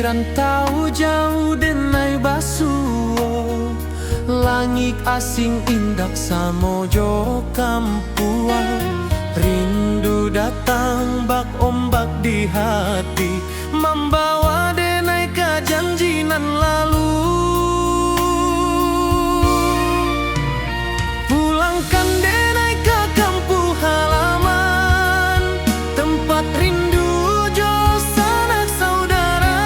Speaker 1: rantau jauh denai basuo, langit asing indak samojo kampuang. Rindu datang bak ombak di hati, membawa denai ke janjinan lalu. Pulangkan denai ke kampung halaman, tempat rindu jo sanak saudara.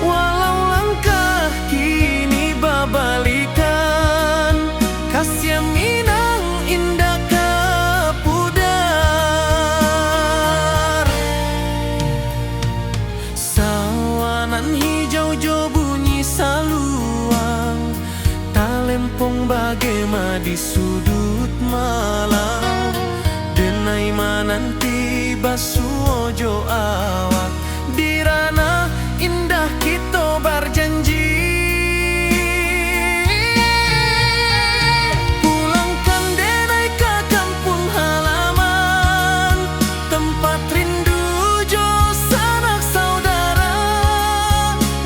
Speaker 1: Walau langkah kini babalikan, kasih Minang indah kapudar. Sawanan hijau jo bunyi saluang, talempong bagema di sudut malam. Denai mananti basuo jo awak, di ranah indah kita berjanji. Pulangkan denai ke kampung halaman, tempat rindu jo sanak saudara.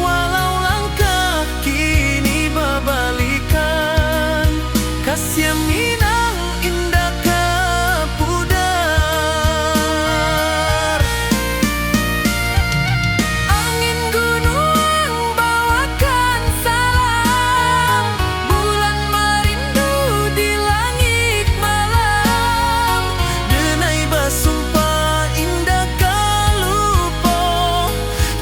Speaker 1: Walau langkah kini babalikan, kasih Minang indah kapudar. Angin gunung bawakan salam, bulan merindu di langit malam. Denai basumpah indah kalupo,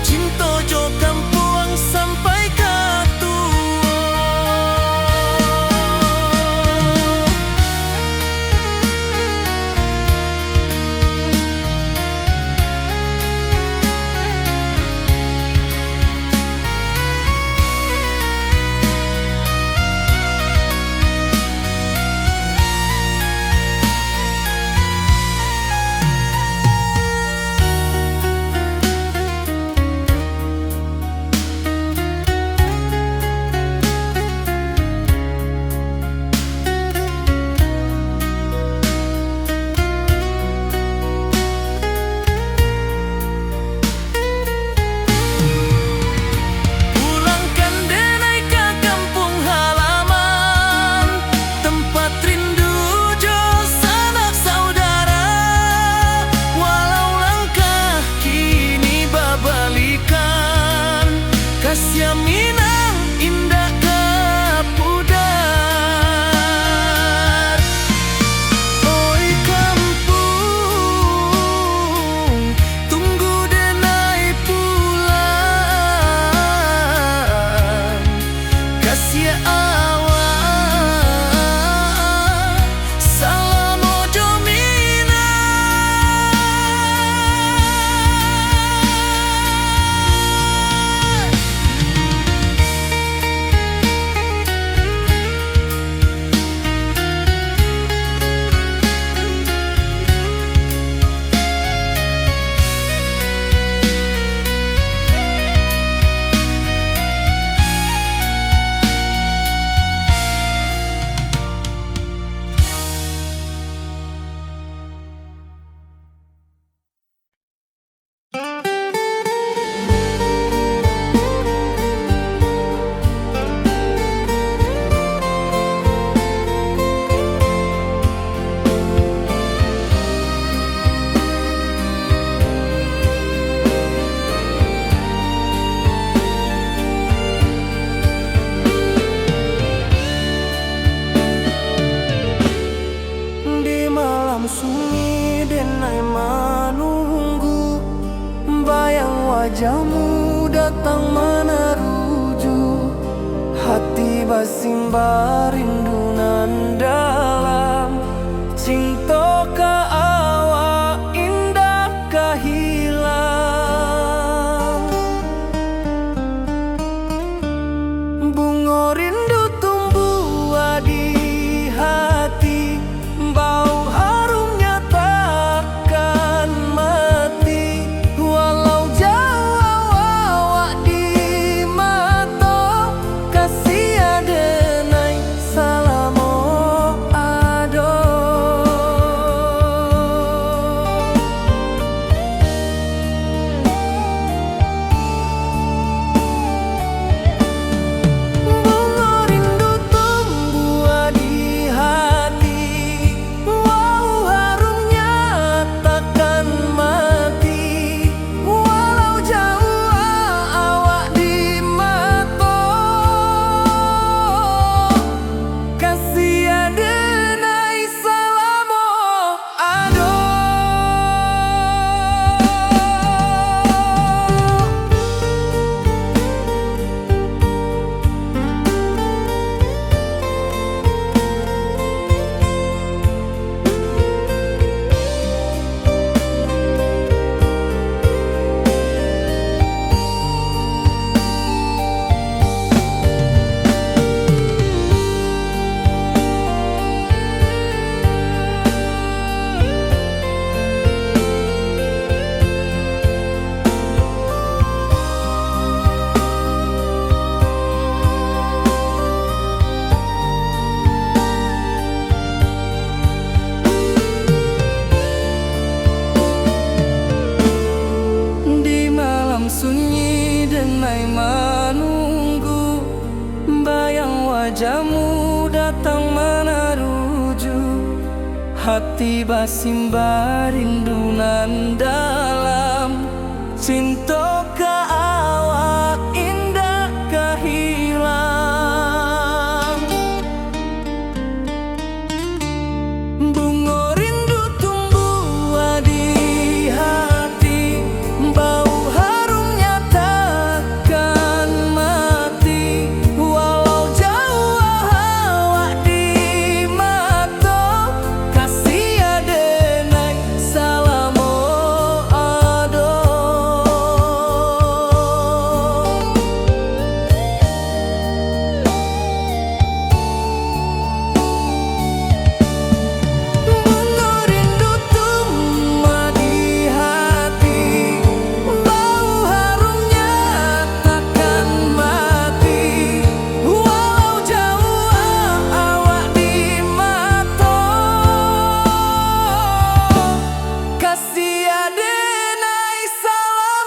Speaker 1: cinta jo kampuang sampai katua. Pulangkan denai ke kampung halaman, tempat rindu jo sanak saudara. Walau langkah kini babalikan, kasih Minang indah kapudar. Oi kampung, tunggu denai pulang. Kasih awak, salam ojo Minang. Di malam sunyi denai menunggu, bayang wajahmu datang meneruju. Hati basimba rindu nan dalam, cinta ka awak indah kahilang. Bunga rindu tumbuh di hati, bau harumnya takkan mati. Walau jauh awak di mata, kasih denai salamo sunyi denai menunggu, bayang wajahmu datang meneruju. Hati basimba rindunan dalam, cinta ke awak indah kehilang. Bunga rindu tumbuh di hati, bau harumnya takkan mati. Walau jauh awak di mata, kasih adenai salamo ado. Bunga rindu tumbuh di hati, bau harumnya takkan mati. Walau jauh awak di mata, kasih adenai salamo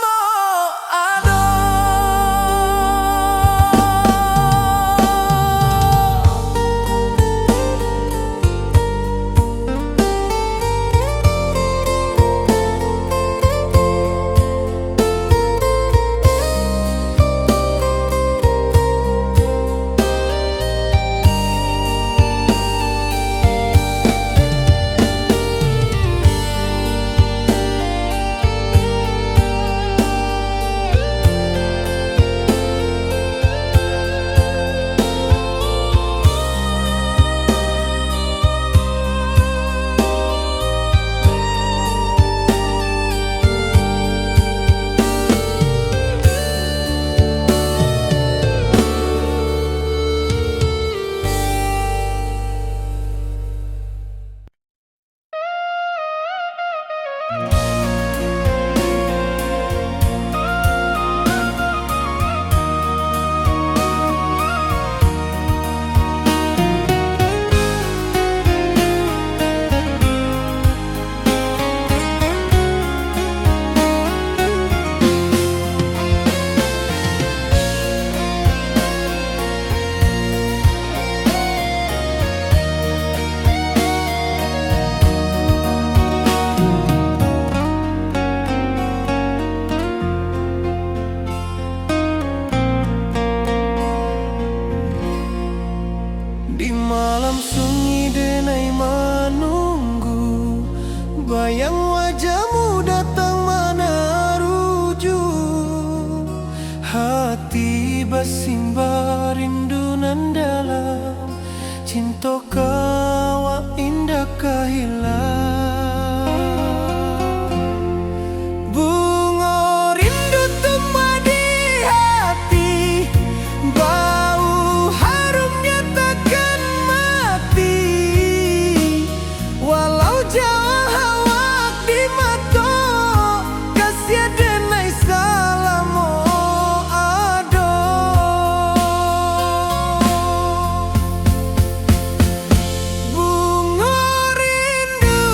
Speaker 1: ado. Di malam sunyi denai menunggu, bayang wajahmu datang meneruju. Hati basimba rindunan dalam, cinta kawa indah kehilang. Bunga rindu tumbuh di hati, bau harumnya takkan mati. Walau jauh awak di mata, kasih adenai salamo ado. Bunga rindu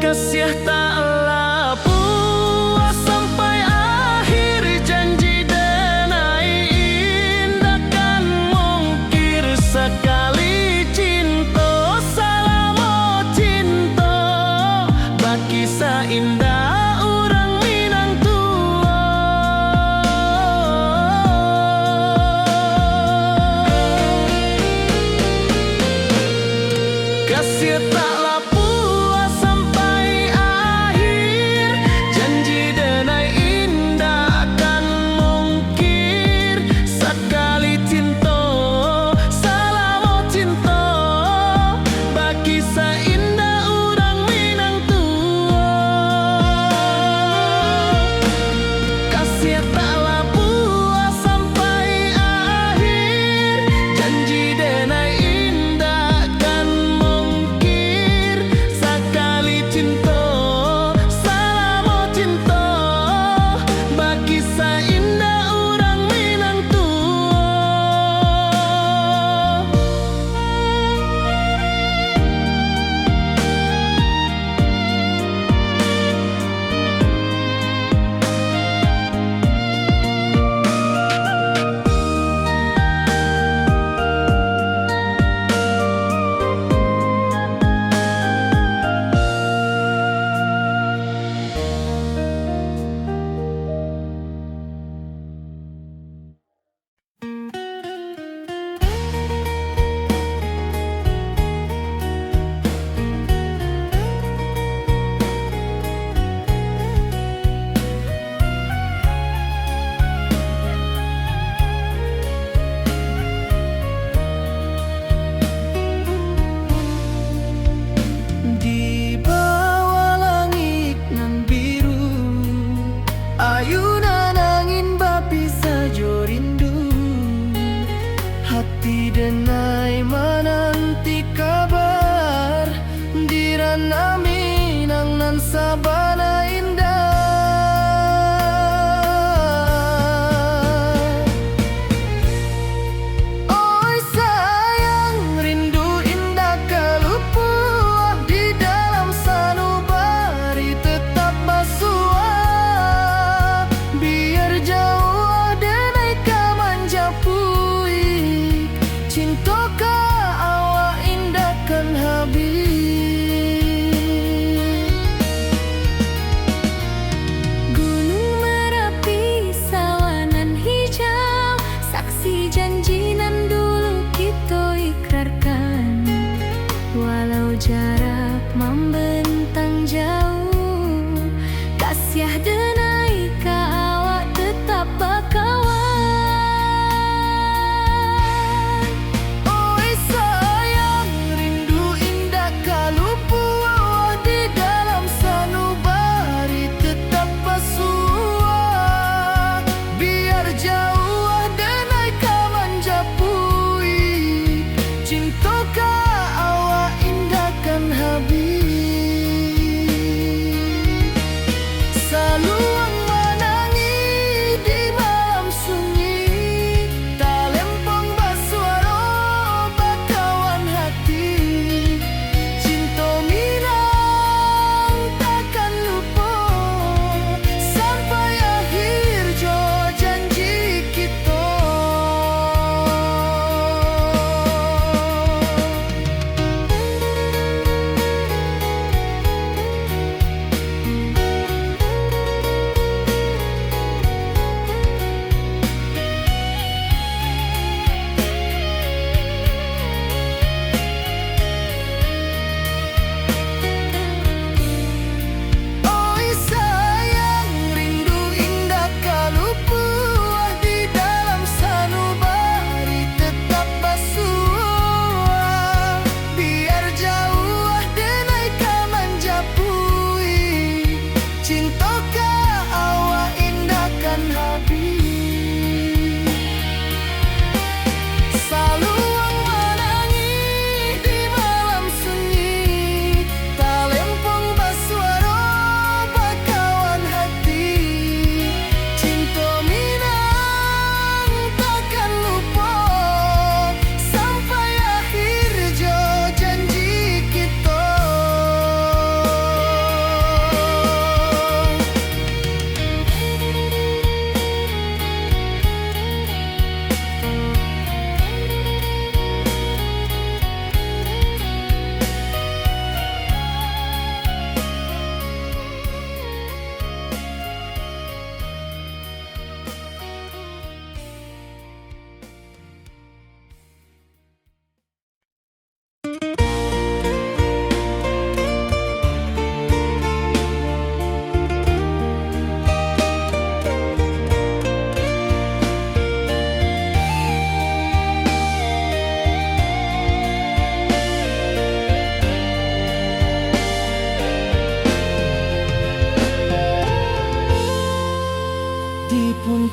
Speaker 1: kasih taklah puas sampai akhir, janji denai indah kan mungkir sekali cinta, salamo cinta baki indah orang Minang tua. Kasih taklah puas sampai akhir, janji denai indah akan mungkir sekali cinta, salamo cinta bagi indah orang Minang tua.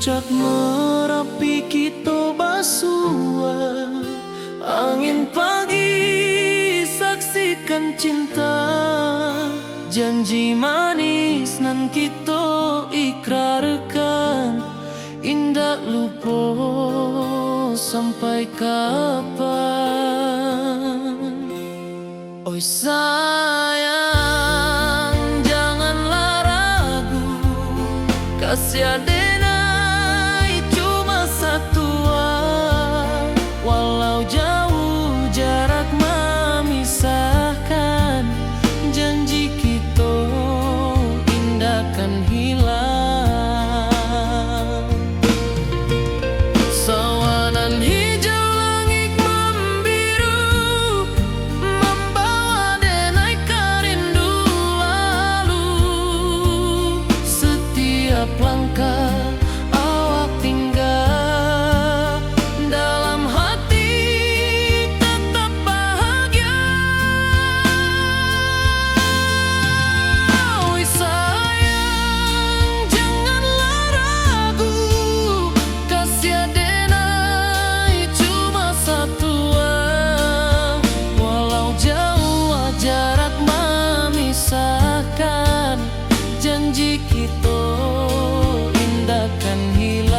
Speaker 1: puncak Merapi kita basua, angin pagi saksikan cinta, janji manis nan kita ikrarkan, indah lupa sampai kapan. Oi sayang, janganlah ragu, kasih adenai cuma satu, walau jauh jarak memisahkan, janji kita indah kan hilang. Sawanan hijau langit membiru, membawa denai kerindu lalu. Setiap langkah awak tinggal, dalam hati tetap bahagia. Oi sayang, janganlah ragu, kasih adenai cuma satu, walau jauh jarak memisahkan, janji kita indah kan hilang.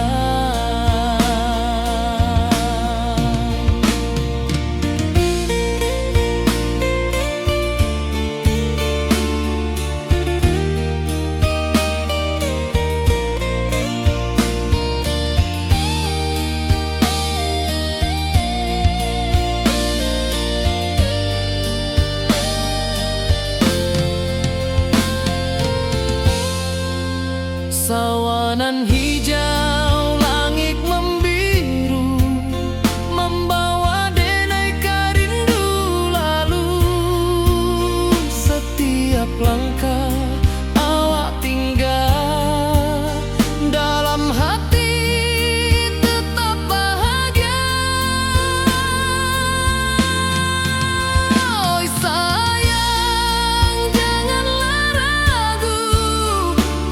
Speaker 1: Sawanan hijau langit membiru, membawa denai kerindu lalu. Setiap langkah awak tinggal, dalam hati tetap bahagia. Oi sayang, janganlah ragu,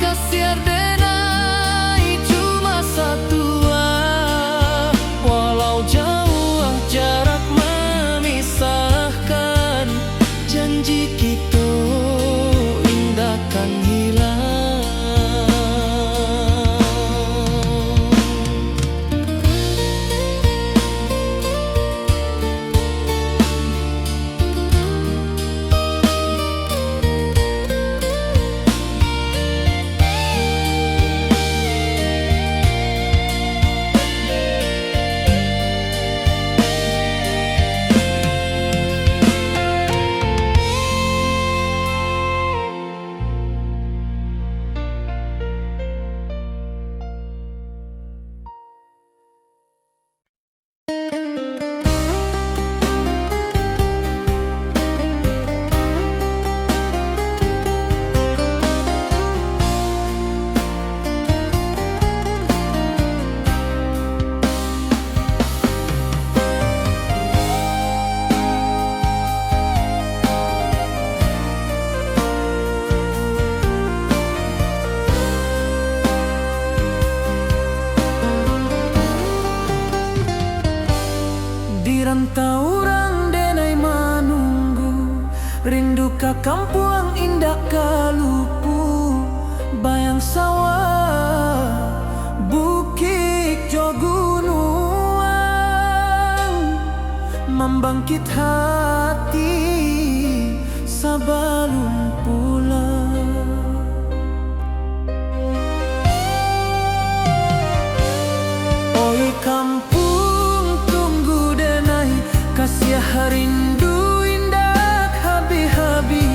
Speaker 1: kasih adenai cuma satu, walau jauh jarak memisahkan, janji kita indah kan hilang. Di rantau orang denai menunggu, rindu ka kampung indah kalupu, bayang sawah bukit jo gunung, membangkit hati sebelum pulang. Oi kampung tunggu denai, kasih rindu indah habi-habi,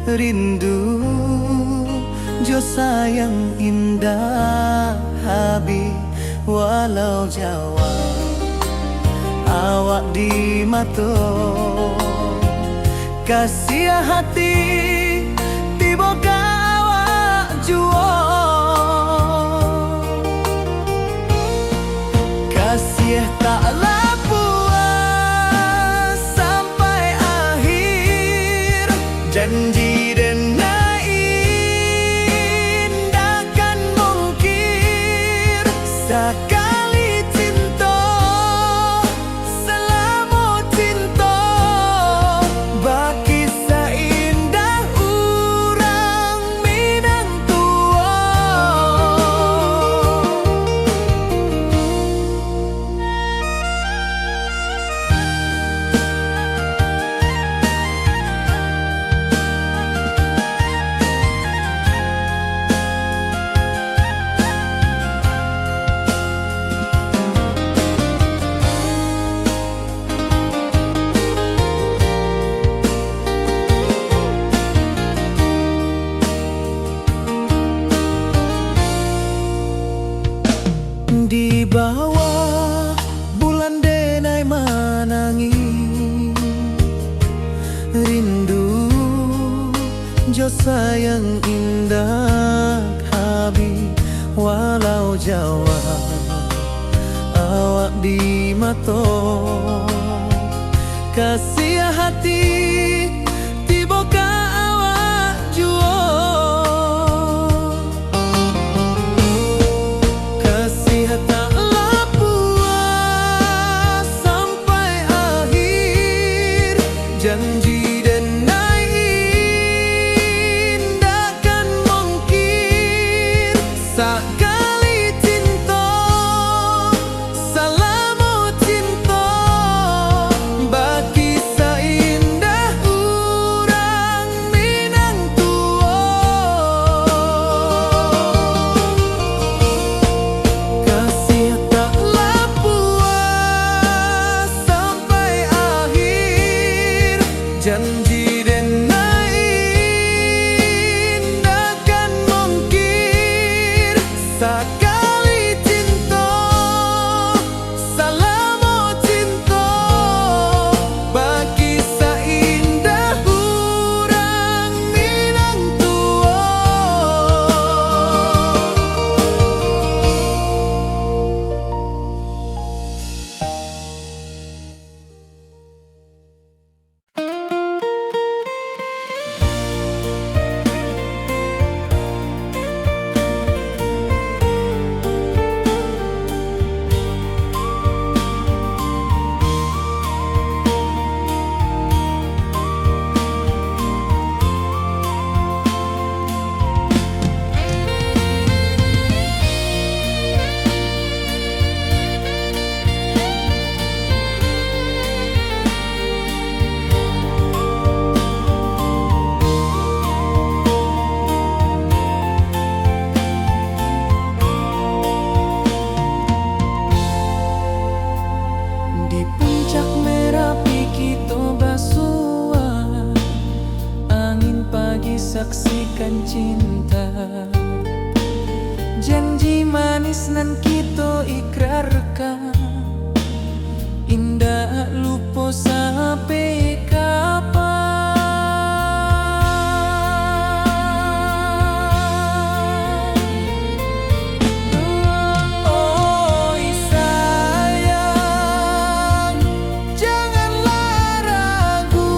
Speaker 1: rindu jo sayang indah habi walau Jawa awak di mato kasih hati tiba ka awak juo kasih tak puas sampai akhir janji dan takkan mungkir sekali cinta selama cinta baki seindah urang Minang tua. Di bawah bulan denai manangi rindu jo sayang indah habi walau Jawa awak di mato kasih hati tiba ka awak juo janji dan takkan mungkir sekali cinta selama cinta baki seindah urang Minang tua kasih taklah puas sampai akhir janji dan takkan mungkir sekali cinta selama cinta baki seindah urang Minang tua. Di puncak Merapi kita basua angin pagi saksikan cinta janji manis nan kita ikrarkan indah lupa sampai kapan. Oi sayang janganlah ragu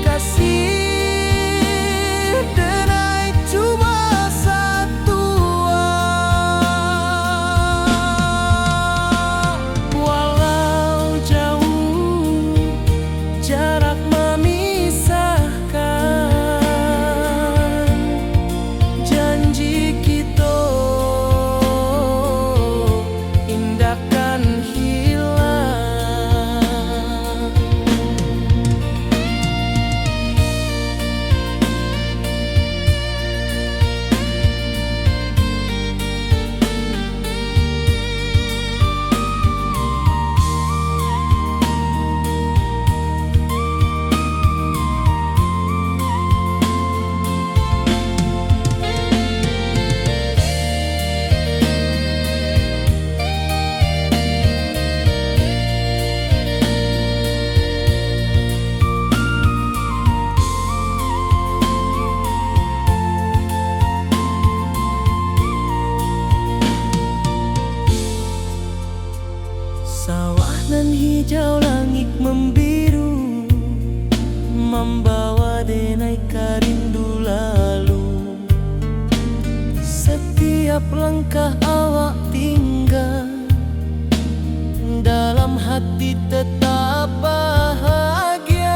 Speaker 1: kasih denai cuma satu hijau langit membiru, membawa denai rindu lalu. Setiap langkah awak tinggal, dalam hati tetap bahagia.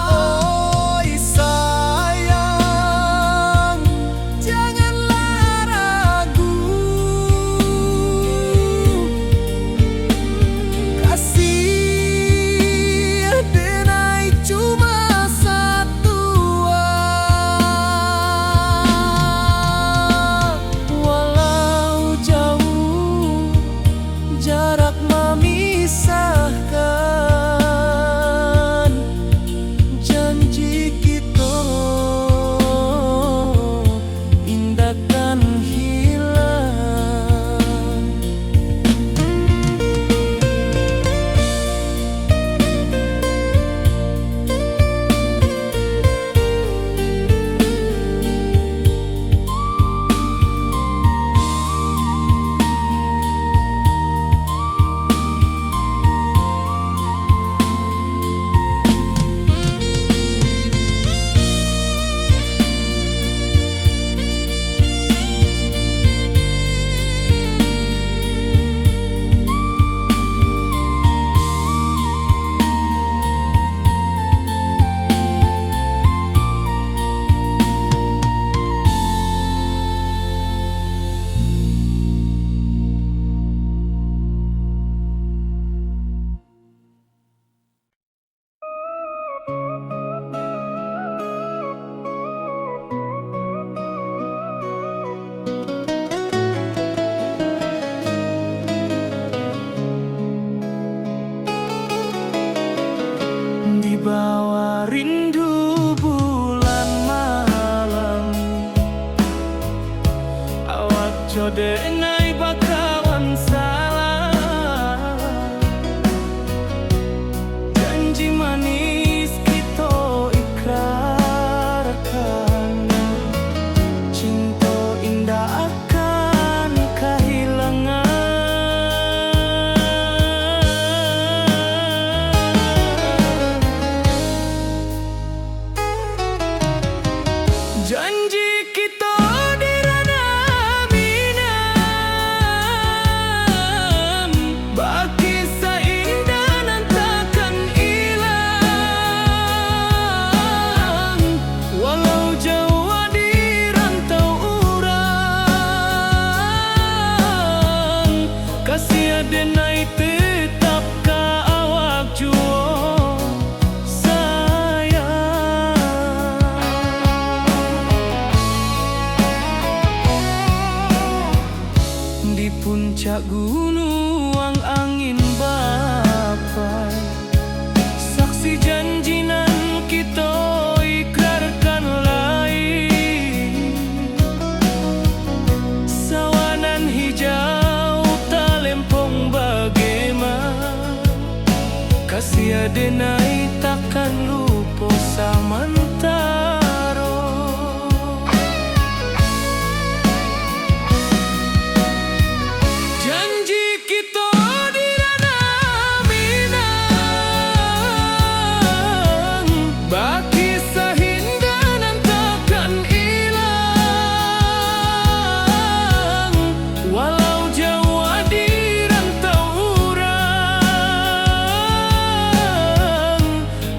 Speaker 1: Oi sayang, janganlah ragu. Kasih denai cuma satu. Walau jauh jarak memisahkan, janji kita indahkan hilang. Di bawah rindu bulan malam, awak jodenai bakawan salah. Janji manis kita ikrarkan, cinta indah akan kehilangan. Janji kita di ranah minam, baki seindah nan takkan hilang. Walau jauh di rantau urang, kasih denai tetap ka awak juo sayang. Di puncak gunung angin bapai, saksi janji nan kita ikrarkan lain. Sawanan hijau talempong bagaimana, kasih denai takkan lupa samantara. Janji kita di ranah minang, baki sahinda nan takkan hilang. Walau jauh di rantau urang,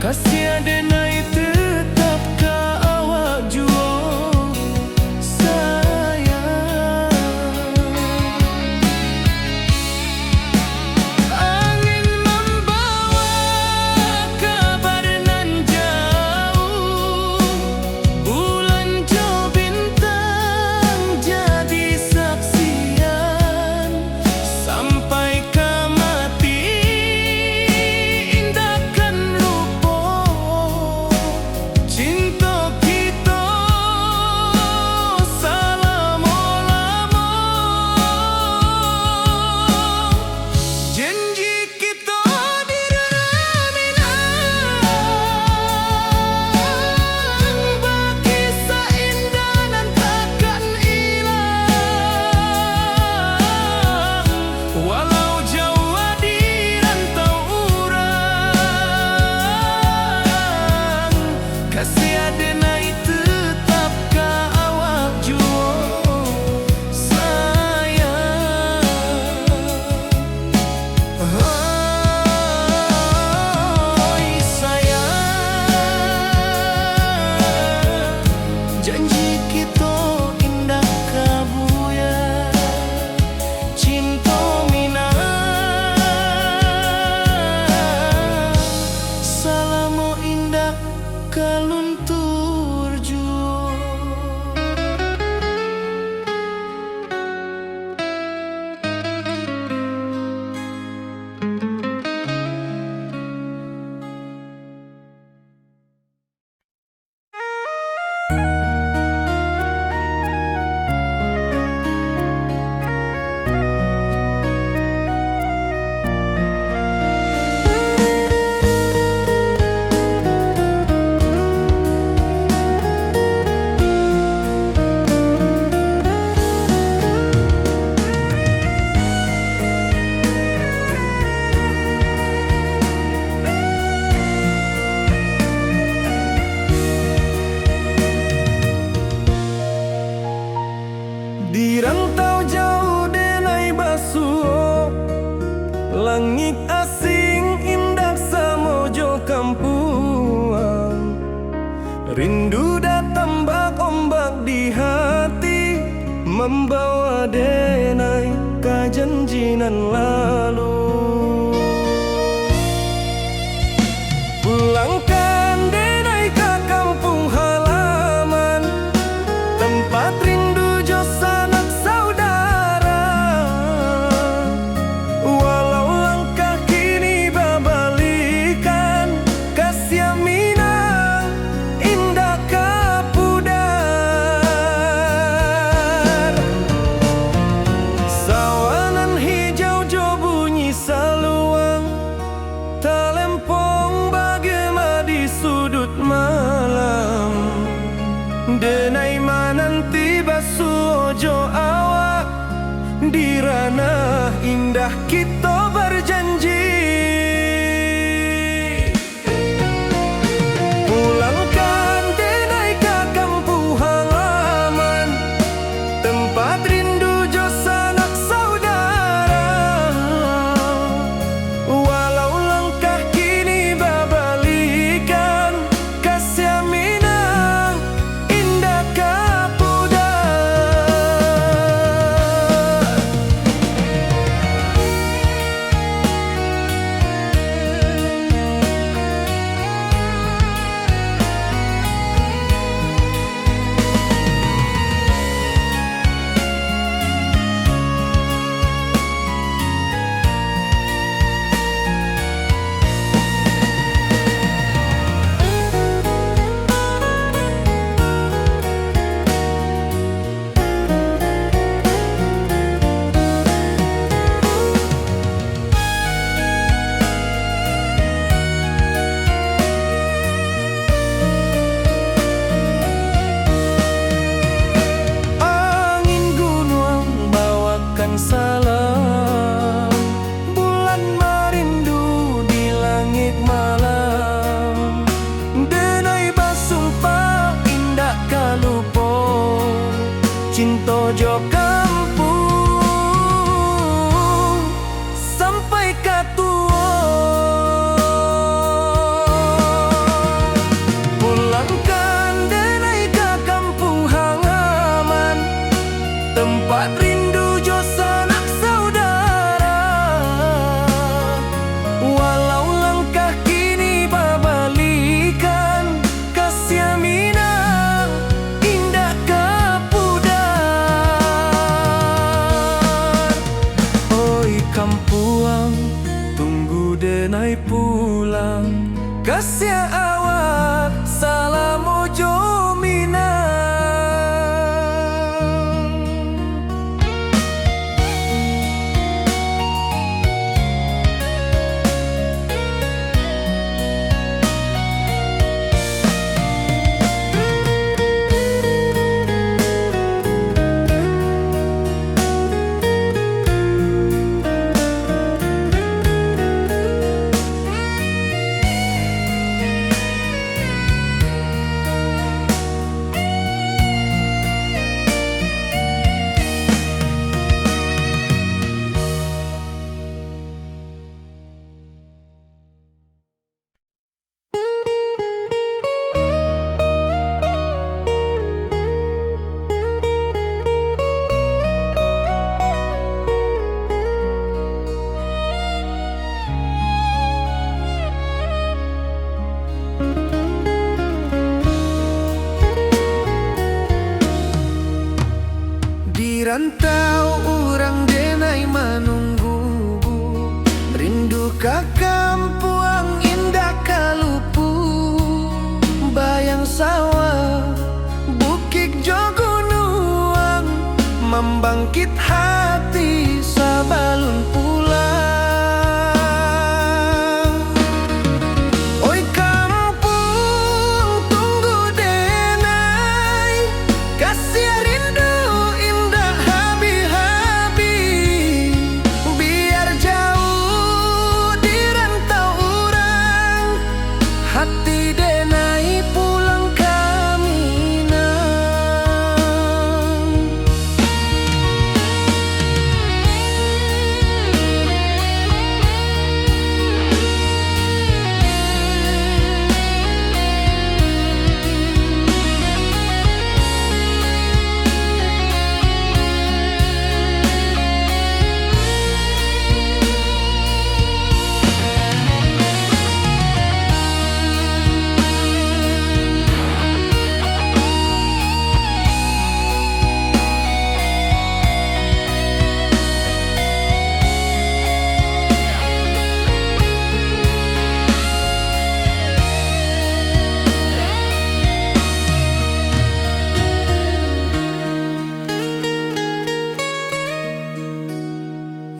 Speaker 1: kasih Janji kita indah kabuya, cinta mina salamo indah kaluntur jua. Di rantau jauh denai basuh, langit asing indah samojo kampuang. Rindu datang bak ombak di hati, membawa denai ke janjinan lalu. Pulangkan denai ke kampung halaman, tempat rindu jo sanak saudara. Walau langkah kini babalikan, kasih Minang indah kapudar. Sawanan hijau jo bunyi saluang, talempong bagema di sudut malam. Denai mananti basuh jo awak, di ranah indah kita berjanji. Pulangkan denai ke kampung halaman, tempat rindu jo sanak saudara. Walau langkah kini babalikan, kasih Minang indah kapudar. Angin gunung bawakan salam, bulan merindu di langit malam. Denai basumpah indah kalupo, cinta jo kampung sampai katua. Pulangkan denai ke kampung halaman, tempat rindu jo sanak saudara. Walau langkah kini babalikan, kasih Minang indah kapudar. rantau orang denai menunggu, rindu ka kampung indah kalupu, bayang sawah bukit jo gunung, membangkit hati sabalun pulang. Oi kampung tunggu denai, kasih rindu indah habi-habi, biar jauh di rantau orang, hati denai pulang kami nang.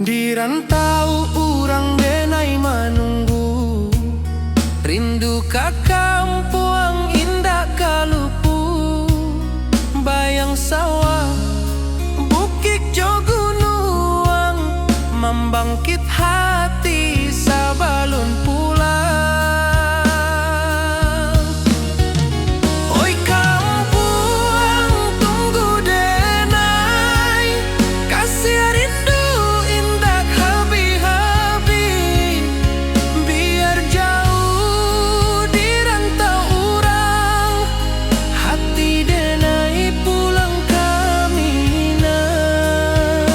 Speaker 1: Di rantau urang denai menunggu, rindu ka kampung indah kalupu, bayang sawah bukit jo gunung, membangkit hati sabalun pulang. Oi kampung tunggu denai, kasih rindu indah habi-habi, biar jauh di rantau orang, hati denai pulang kami nang.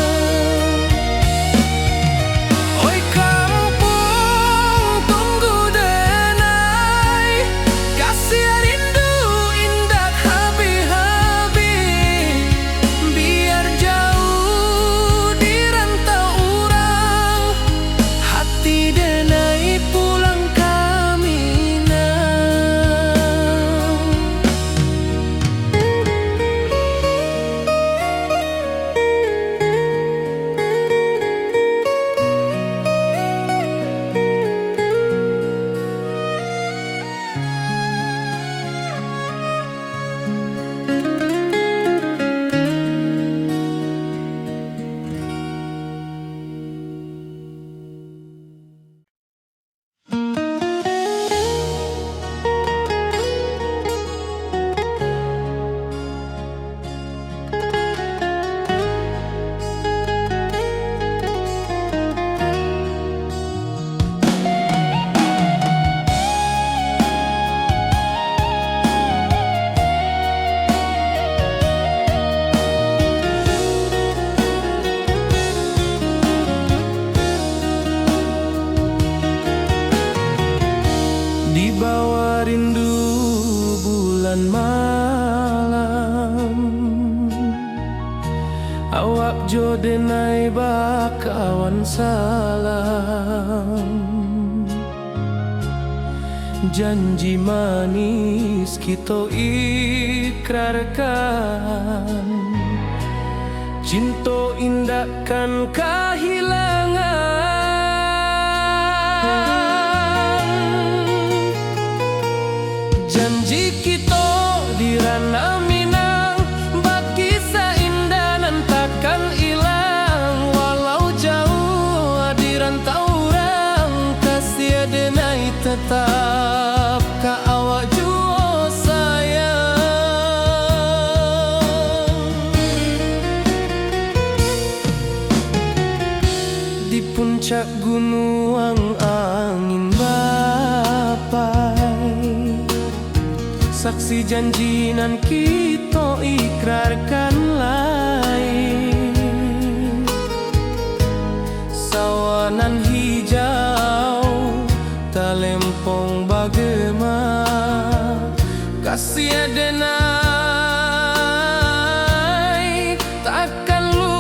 Speaker 1: Oi kampung tunggu denai, kasih rindu indah habi-habi, biar jauh di rantau orang, hati denai pulang kami nang. Di bawah rindu bulan malam, awak jo denai bakawan salam, janji manis kita ikrarkan, cinta indah kan kehilangan. Janji kita di ranah Minang, bakisah indah nan takkan hilang, walau jauh di rantau orang, kasih denai tetap ka awak jua sayang. Di puncak gunung angin bapai, saksi janji nan kita ikrarkan lain, sawanan hijau talempong bagema, kasih denai takkan lupa.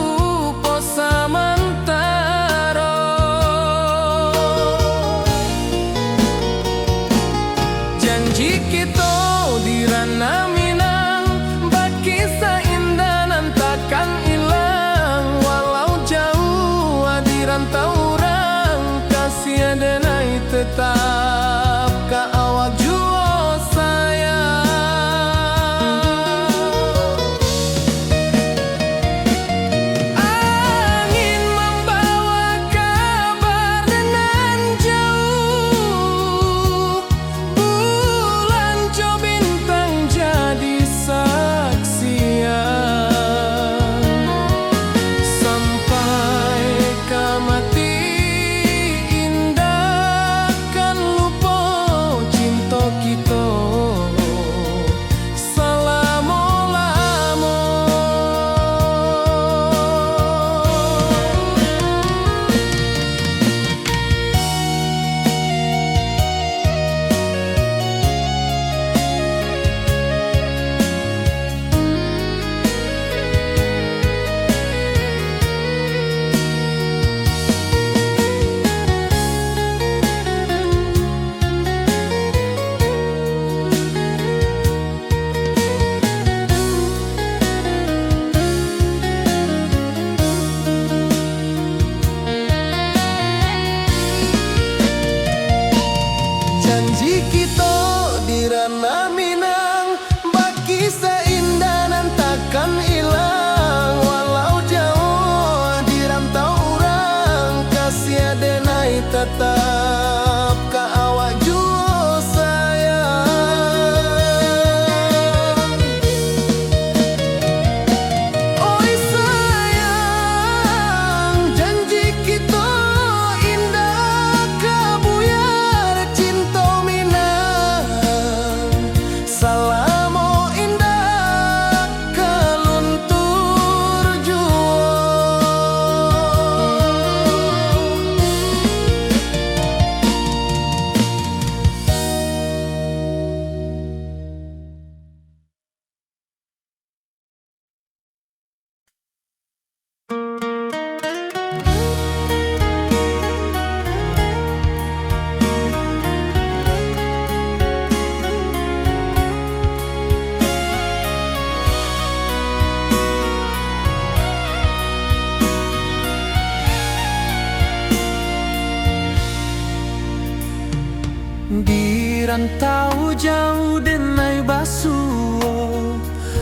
Speaker 1: rantau jauh denai basuo,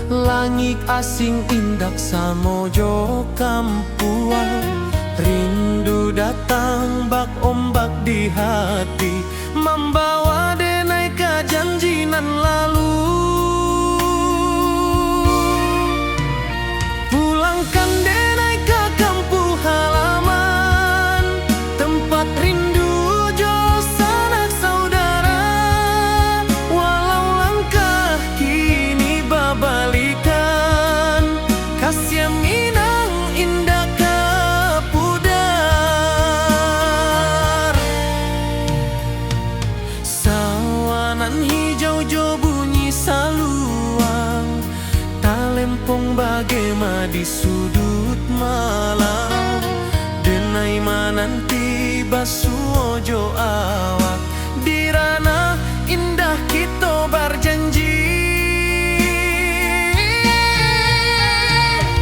Speaker 1: langit asing indak samojo kampuang. Rindu datang bak ombak di hati, membawa denai ke janjinan lalu. Pulangkan denai ke kampung halaman, tempat rindu jo sanak saudara. Walau langkah kini babalikan, kasih minang indah ke pudar. Sawanan hijau jo bunyi saluang, talempong bagema di sudut malam. Denai mananti basuojo awak, di ranah indah kita berjanji.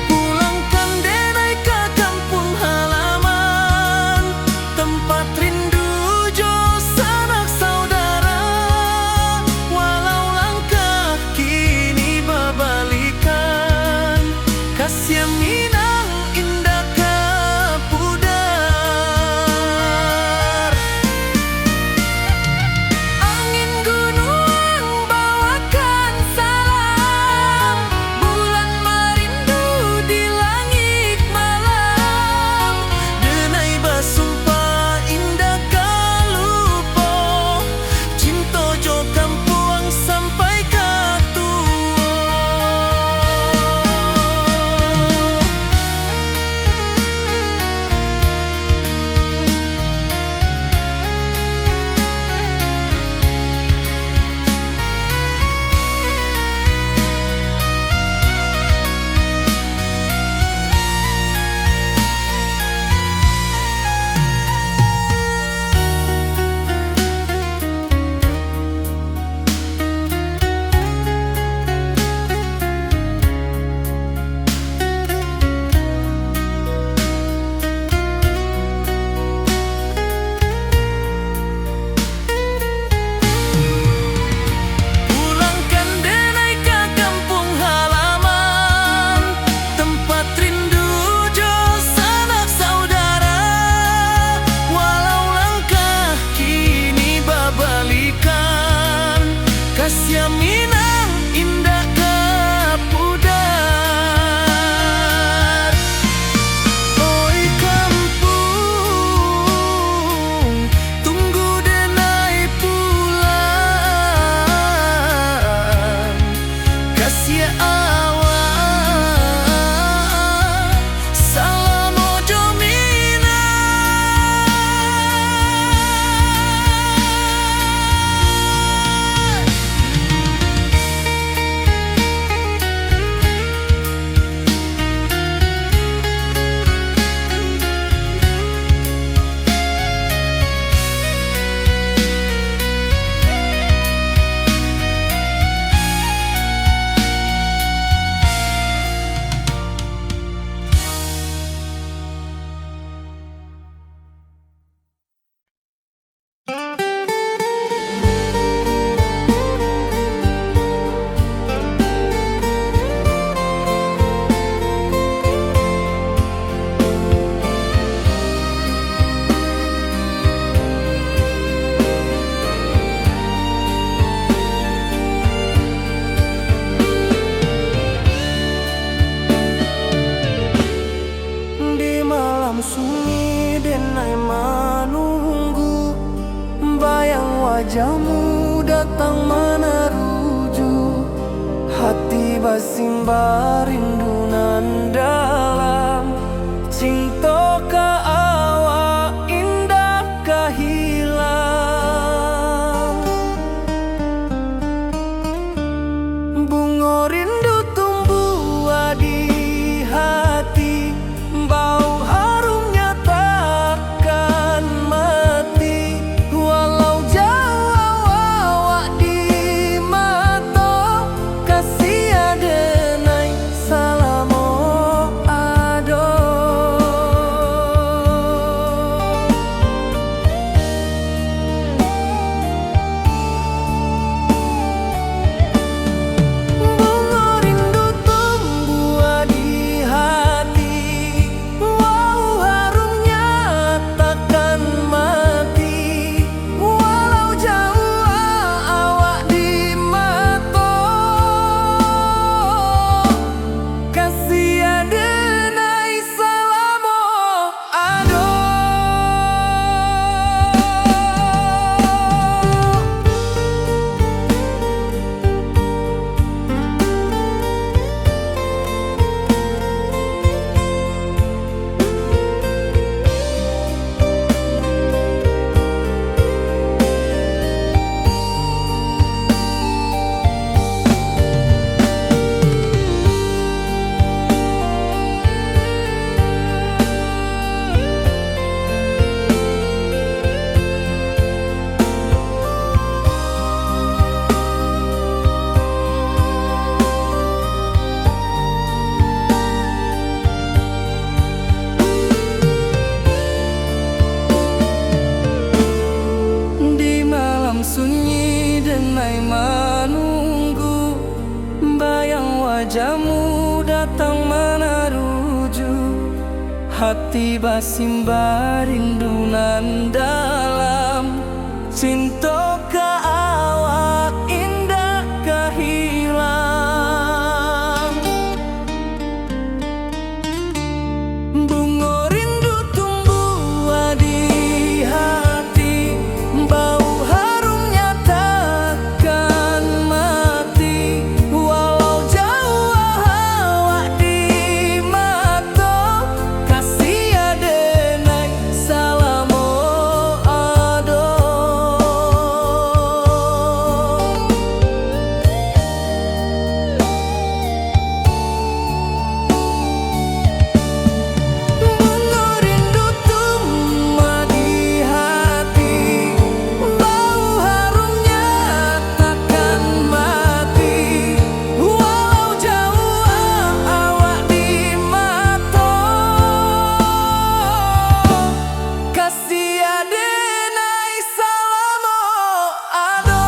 Speaker 1: Pulangkan denai ke kampung halaman, tempat rindu jo sanak saudara. Walau langkah kini babalikan, kasih minang indah ke pudar. Angin gunung bawakan salam, bulan merindu di langit malam. Denai basumpah indah kalupo, cinta jo kampuang sampai ke tua. Pulangkan denai ke kampung halaman, tempat rindu jo sanak saudara. Walau langkah kini babalikan, kasih minang indah ke pudar. Oi kampung, tunggu denai pulang. Kasih awak, salam ojo minang. Di malam sunyi denai menunggu, bayang wajahmu datang meneruju. Hati basimba rindu nan dalam, cinta ke awak indah ke hilang. Bunga rindu tumbuh di hati, bau harumnya takkan mati. Walau jauh awak di mata, kasih denai salam wajamu datang menaruju, hati basimba rindunan dalam cinta ka awak indah kahilang. Bunga rindu tumbuh di hati, bau harumnya takkan mati. Walau jauh awak di mata, kasih adenai salamo ado. Bunga rindu tumbuh di hati, bau harumnya takkan mati. Walau jauh awak di mata, kasih adenai salamo ado.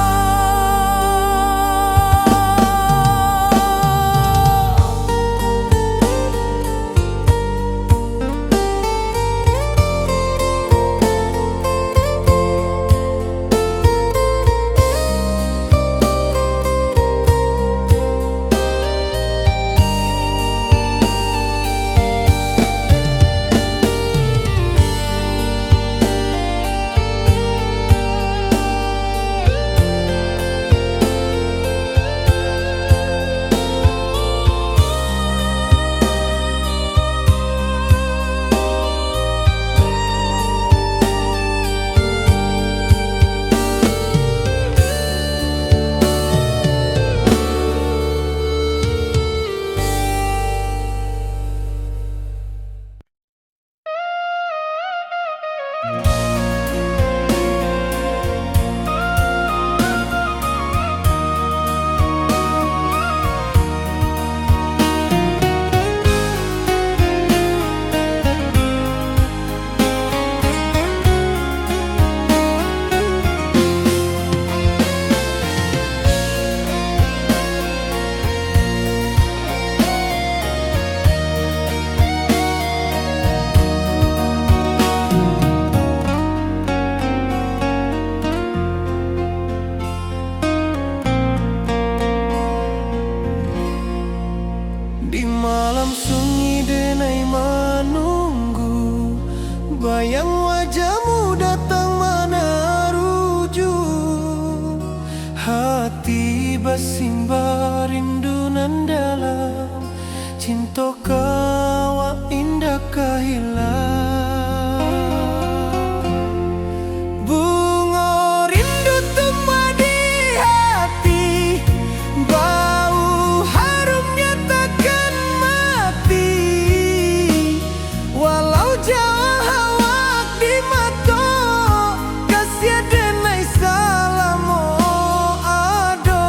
Speaker 1: Di malam sunyi denai menunggu, bayang wajahmu datang menaruju, hati basimba rindunan dalam cinta kawa indah kahilang. Bunga rindu tumbuh di hati, bau harumnya takkan mati. Walau jauh awak di mata, kasih adenai salamo ado.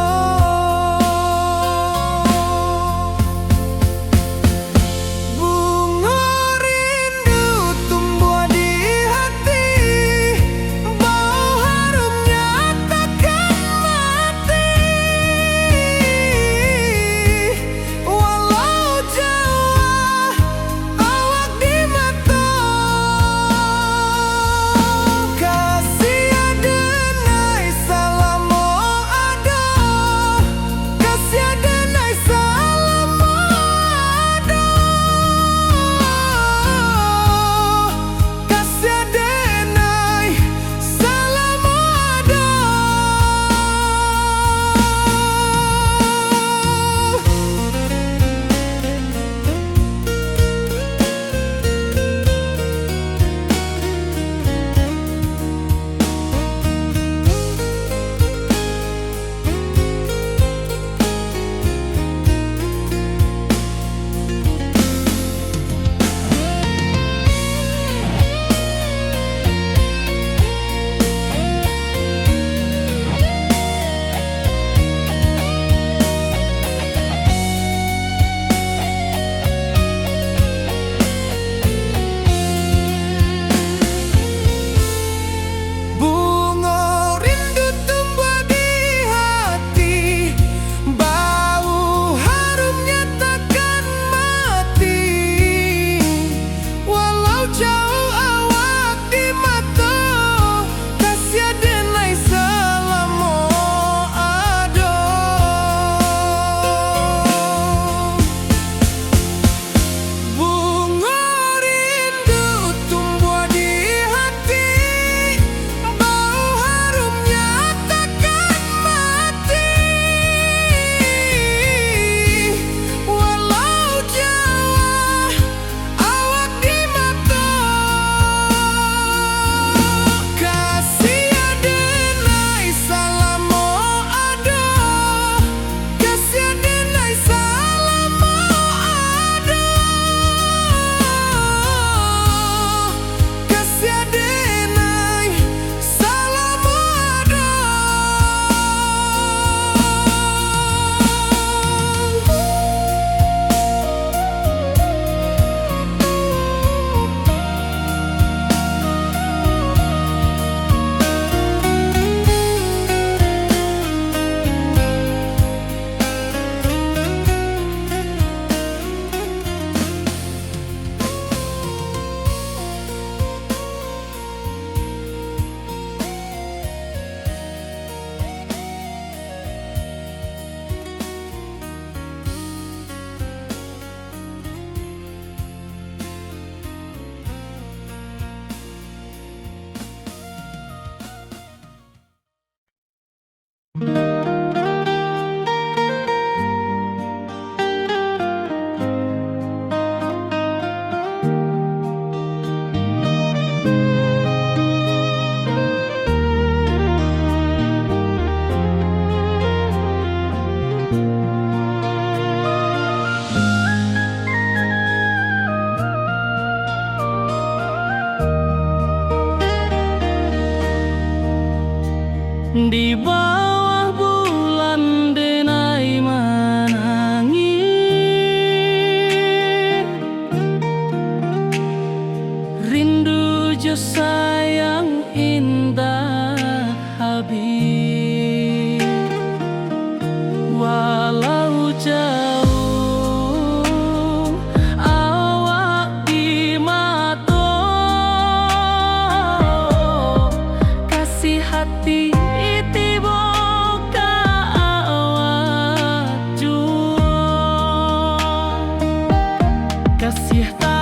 Speaker 1: kasih tak